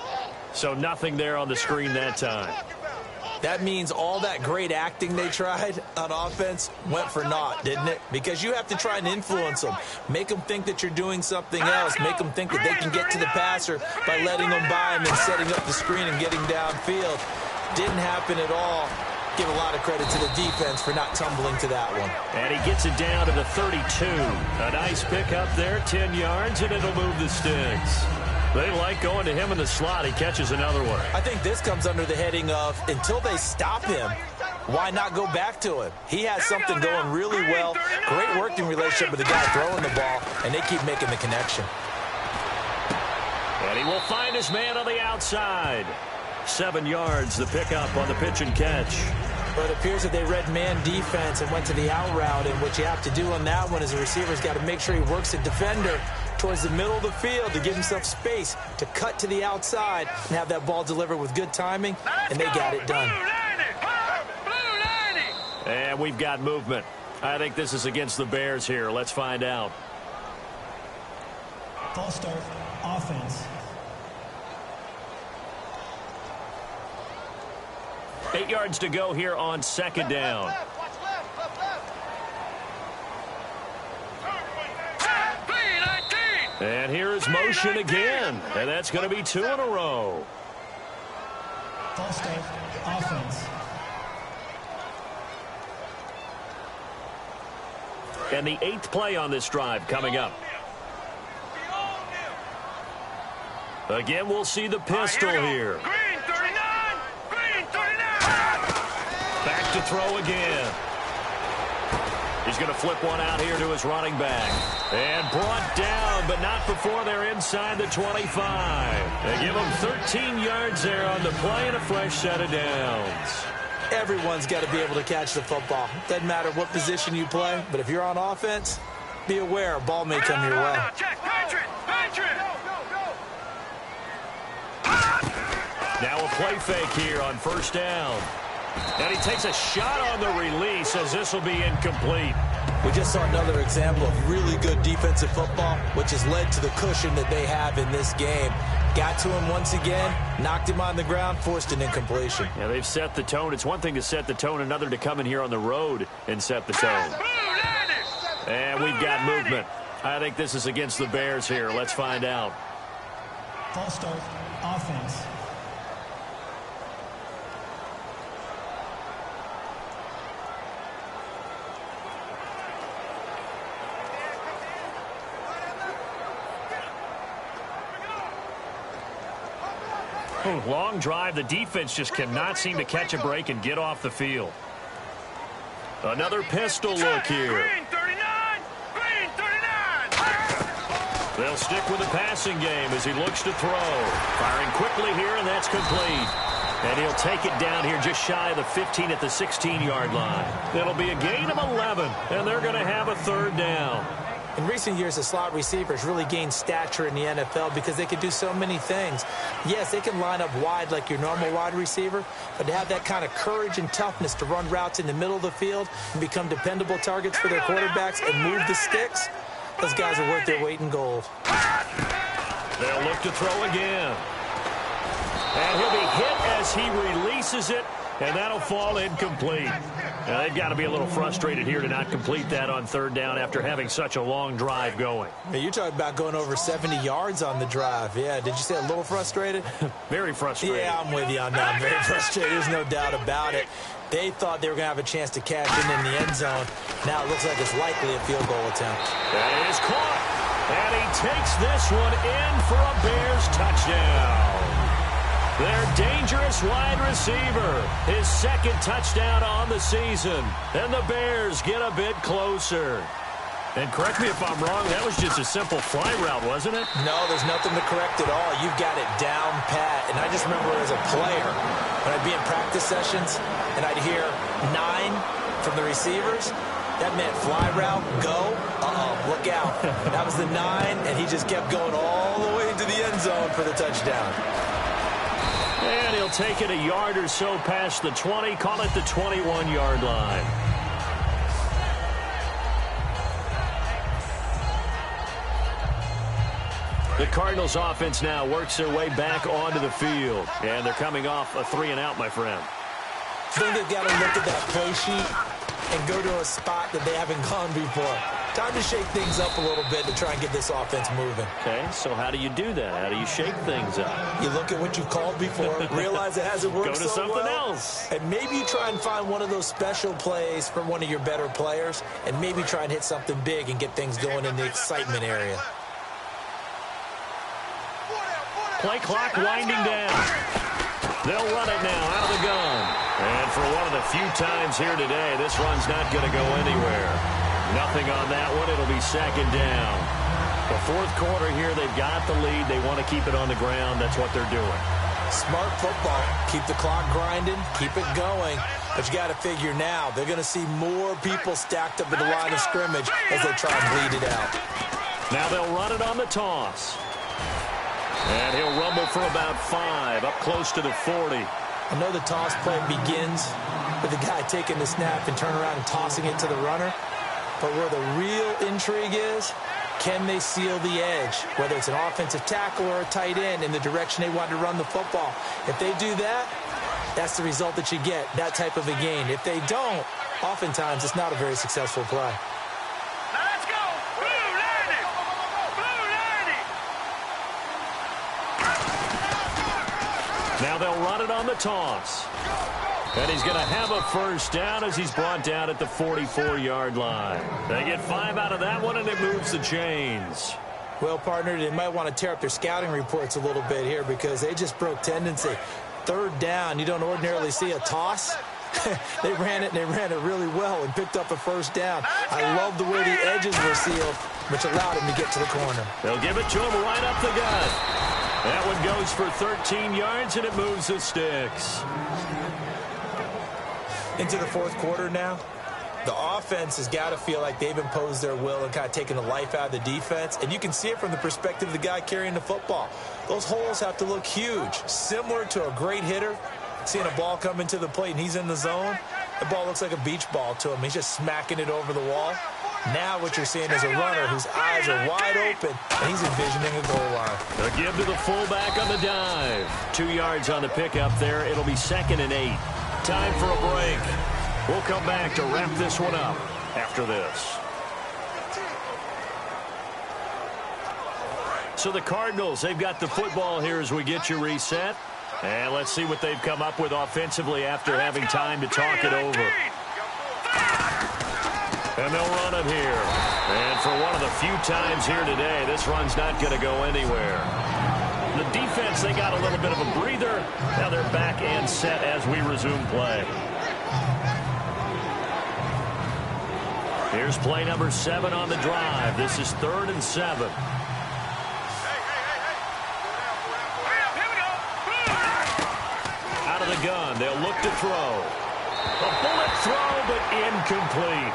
So nothing there on the screen that time. That means all that great acting they tried on offense went for naught, didn't it? Because you have to try and influence them. Make them think that you're doing something else. Make them think that they can get to the passer by letting them by him and setting up the screen and getting downfield. Didn't happen at all. Give a lot of credit to the defense for not tumbling to that one. And he gets it down to the 32. A nice pick up there, 10 yards, and it'll move the sticks. They like going to him in the slot. He catches another one. I think this comes under the heading of, until they stop him, why not go back to him? He has something going really well. Great working relationship with the guy throwing the ball, and they keep making the connection. And he will find his man on the outside. 7 yards, the pickup on the pitch and catch. But it appears that they read man defense and went to the out route, and what you have to do on that one is the receiver's got to make sure he works the defender towards the middle of the field to give himself space to cut to the outside and have that ball delivered with good timing, and they got it done. And we've got movement. I think this is against the Bears here. Let's find out. False start, offense. 8 yards to go here on second down. And here is motion again. And that's going to be 2 in a row. False start, offense. And the 8th play on this drive coming up. Again, we'll see the pistol here. Green 39. Green 39. Back to throw again. He's going to flip one out here to his running back. And brought down, but not before they're inside the 25. They give him 13 yards there on the play and a fresh set of downs. Everyone's got to be able to catch the football. Doesn't matter what position you play, but if you're on offense, be aware a ball may come your way. Now a play fake here on first down. And he takes a shot on the release as this will be incomplete. We just saw another example of really good defensive football, which has led to the cushion that they have in this game. Got to him once again, knocked him on the ground, forced an incompletion. Yeah, they've set the tone. It's one thing to set the tone, another to come in here on the road and set the tone. And we've got movement. I think this is against the Bears here. Let's find out. False start, offense. Long drive. The defense just cannot seem to catch a break and get off the field. Another pistol look here. Green 39. Green 39. They'll stick with the passing game as he looks to throw. Firing quickly here, and that's complete. And he'll take it down here just shy of the 15 at the 16-yard line. It'll be a gain of 11, and they're going to have a third down. In recent years, the slot receivers really gained stature in the NFL because they can do so many things. Yes, they can line up wide like your normal wide receiver, but to have that kind of courage and toughness to run routes in the middle of the field and become dependable targets for their quarterbacks and move the sticks, those guys are worth their weight in gold. They'll look to throw again. And he'll be hit as he releases it, and that'll fall incomplete. Now, they've got to be a little frustrated here to not complete that on third down after having such a long drive going. Hey, you're talking about going over 70 yards on the drive. Yeah, did you say a little frustrated? Very frustrated. Yeah, I'm with you on that. Very frustrated. There's no doubt about it. They thought they were going to have a chance to cash in the end zone. Now it looks like it's likely a field goal attempt. That is caught. And he takes this one in for a Bears touchdown. Their dangerous wide receiver, his second touchdown on the season. And the Bears get a bit closer. And correct me if I'm wrong, that was just a simple fly route, wasn't it? No, there's nothing to correct at all. You've got it down pat. And I just remember as a player, when I'd be in practice sessions, and I'd hear 9 from the receivers, that meant fly route, go, look out. That was the 9, and he just kept going all the way into the end zone for the touchdown. And he'll take it a yard or so past the 20, call it the 21-yard line. The Cardinals offense now works their way back onto the field. And they're coming off a 3-and-out, my friend. I think they've got to look at that play sheet and go to a spot that they haven't gone before. Time to shake things up a little bit to try and get this offense moving. Okay, so how do you do that? How do you shake things up? You look at what you've called before, realize it hasn't worked so well. Go to something else. And maybe you try and find one of those special plays from one of your better players, and maybe try and hit something big and get things going in the excitement area. Play clock winding down. They'll run it now out of the gun. And for one of the few times here today, this run's not going to go anywhere. Nothing on that one. It'll be second down. The fourth quarter here, they've got the lead. They want to keep it on the ground. That's what they're doing. Smart football. Keep the clock grinding. Keep it going. But you got to figure now, they're going to see more people stacked up in the line of scrimmage as they try and bleed it out. Now they'll run it on the toss. And he'll rumble for about 5, up close to the 40. I know the toss play begins with the guy taking the snap and turning around and tossing it to the runner. But where the real intrigue is, can they seal the edge? Whether it's an offensive tackle or a tight end in the direction they want to run the football. If they do that, that's the result that you get, that type of a gain. If they don't, oftentimes it's not a very successful play. Now they'll run it on the toss. And he's going to have a first down as he's brought down at the 44-yard line. They get 5 out of that one, and it moves the chains. Well, partner, they might want to tear up their scouting reports a little bit here because they just broke tendency. Third down, you don't ordinarily see a toss. They ran it, and they ran it really well and picked up a first down. I love the way the edges were sealed, which allowed him to get to the corner. They'll give it to him right up the gut. That one goes for 13 yards, and it moves the sticks. Into the fourth quarter now. The offense has got to feel like they've imposed their will and kind of taken the life out of the defense. And you can see it from the perspective of the guy carrying the football. Those holes have to look huge, similar to a great hitter. Seeing a ball come into the plate and he's in the zone, the ball looks like a beach ball to him. He's just smacking it over the wall. Now what you're seeing is a runner whose eyes are wide open, and he's envisioning a goal line. A give to the fullback on the dive. 2 yards on the pickup there. It'll be 2nd and 8. Time for a break. We'll come back to wrap this one up after this. So the Cardinals, they've got the football here as we get you reset. And let's see what they've come up with offensively after having time to talk it over. And they'll run it here. And for one of the few times here today, this run's not going to go anywhere. The defense, they got a little bit of a breather. Now they're back and set as we resume play. Here's play number 7 on the drive. This is 3rd and 7. Out of the gun, they'll look to throw. A bullet throw, but incomplete.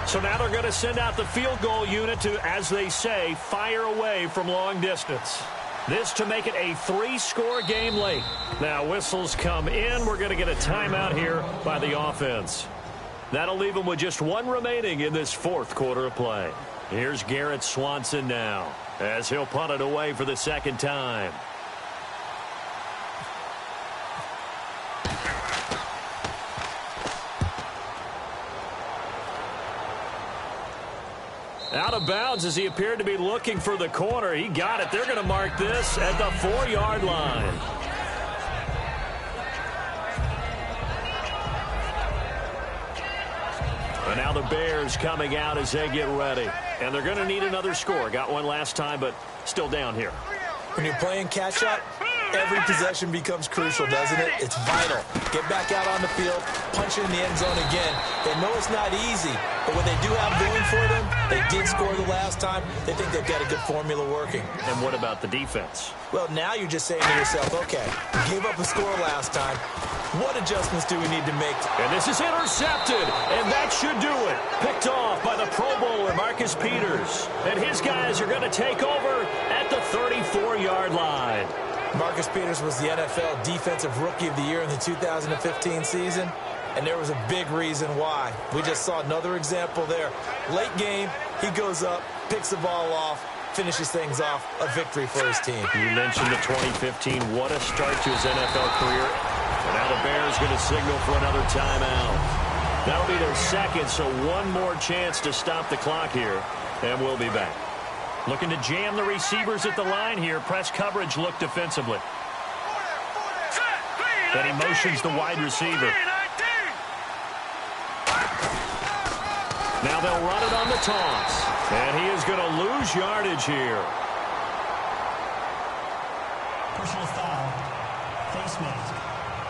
So now they're going to send out the field goal unit to, as they say, fire away from long distance. This to make it a 3-score game late. Now whistles come in. We're going to get a timeout here by the offense. That'll leave them with just 1 remaining in this 4th quarter of play. Here's Garrett Swanson now as he'll punt it away for the 2nd time. Out of bounds as he appeared to be looking for the corner. He got it. They're going to mark this at the 4-yard line. And now the Bears coming out as they get ready. And they're going to need another score. Got one last time, but still down here. When you're playing catch-up, every possession becomes crucial, doesn't it? It's vital. Get back out on the field, punch it in the end zone again. They know it's not easy, but what they do have going for them, they did score the last time. They think they've got a good formula working. And what about the defense? Well, now you're just saying to yourself, okay, gave up a score last time. What adjustments do we need to make? And this is intercepted, and that should do it. Picked off by the Pro Bowler, Marcus Peters. And his guys are going to take over at the 34-yard line. Marcus Peters was the NFL Defensive Rookie of the Year in the 2015 season, and there was a big reason why. We just saw another example there. Late game, he goes up, picks the ball off, finishes things off, a victory for his team. You mentioned the 2015. What a start to his NFL career. And now the Bears going to signal for another timeout. That'll be their second, so one more chance to stop the clock here, and we'll be back. Looking to jam the receivers at the line here. Press coverage look defensively. Then he motions the wide receiver. Now they'll run it on the toss. And he is going to lose yardage here. Personal foul. Face mask.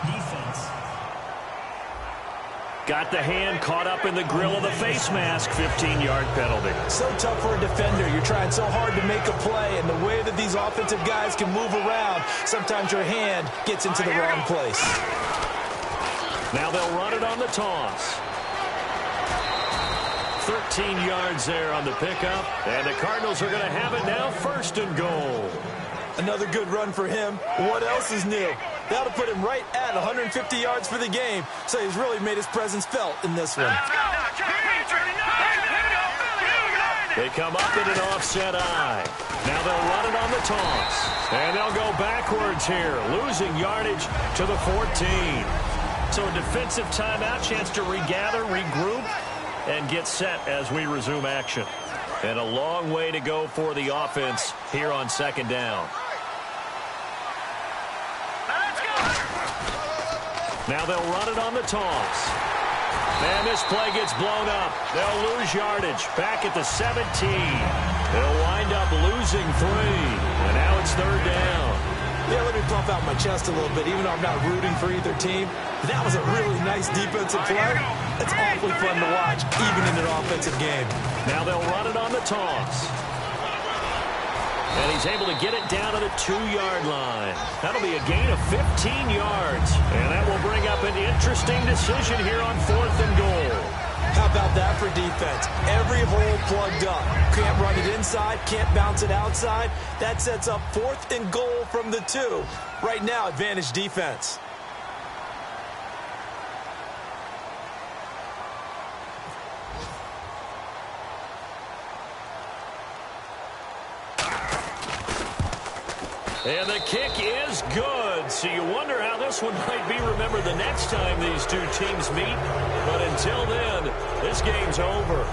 Defense. Got the hand caught up in the grill of the face mask. 15-yard penalty. So tough for a defender. You're trying so hard to make a play, and the way that these offensive guys can move around, sometimes your hand gets into the wrong place. Now they'll run it on the toss. 13 yards there on the pickup, and the Cardinals are going to have it now, 1st and goal. Another good run for him. What else is new? That'll put him right at 150 yards for the game, so he's really made his presence felt in this one. They come up in an offset eye. Now they'll run it on the toss, and they'll go backwards here, losing yardage to the 14. So a defensive timeout, chance to regather, regroup, and get set as we resume action. And a long way to go for the offense here on 2nd down. Now they'll run it on the toss. And this play gets blown up. They'll lose yardage back at the 17. They'll wind up losing 3. And now it's 3rd down. Yeah, let me pump out my chest a little bit, even though I'm not rooting for either team. That was a really nice defensive play. It's awfully fun to watch, even in an offensive game. Now they'll run it on the toss. And he's able to get it down to the 2-yard line. That'll be a gain of 15 yards. And that will bring up an interesting decision here on 4th and goal. How about that for defense? Every hole plugged up. Can't run it inside, can't bounce it outside. That sets up 4th and goal from the 2. Right now, advantage defense. And the kick is good. So you wonder how this one might be remembered the next time these two teams meet. But until then, this game's over.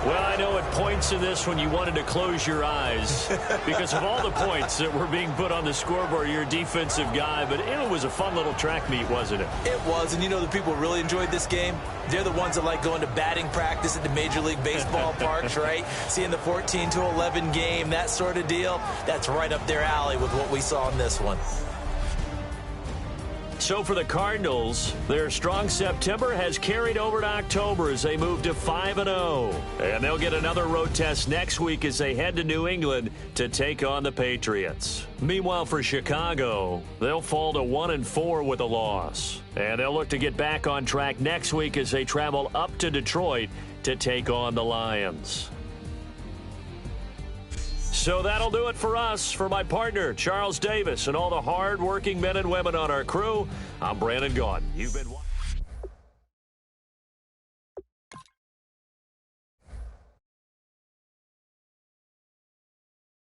Well, I know at points in this when you wanted to close your eyes because of all the points that were being put on the scoreboard. You're a defensive guy, but it was a fun little track meet, wasn't it? It was, and you know the people who really enjoyed this game? They're the ones that like going to batting practice at the Major League Baseball parks, right? Seeing the 14-11 game, that sort of deal. That's right up their alley with what we saw in this one. So for the Cardinals, their strong September has carried over to October as they move to 5-0. And they'll get another road test next week as they head to New England to take on the Patriots. Meanwhile, for Chicago, they'll fall to 1-4 with a loss. And they'll look to get back on track next week as they travel up to Detroit to take on the Lions. So that'll do it for us. For my partner, Charles Davis, and all the hard-working men and women on our crew, I'm Brandon Gaudin. You've been watching.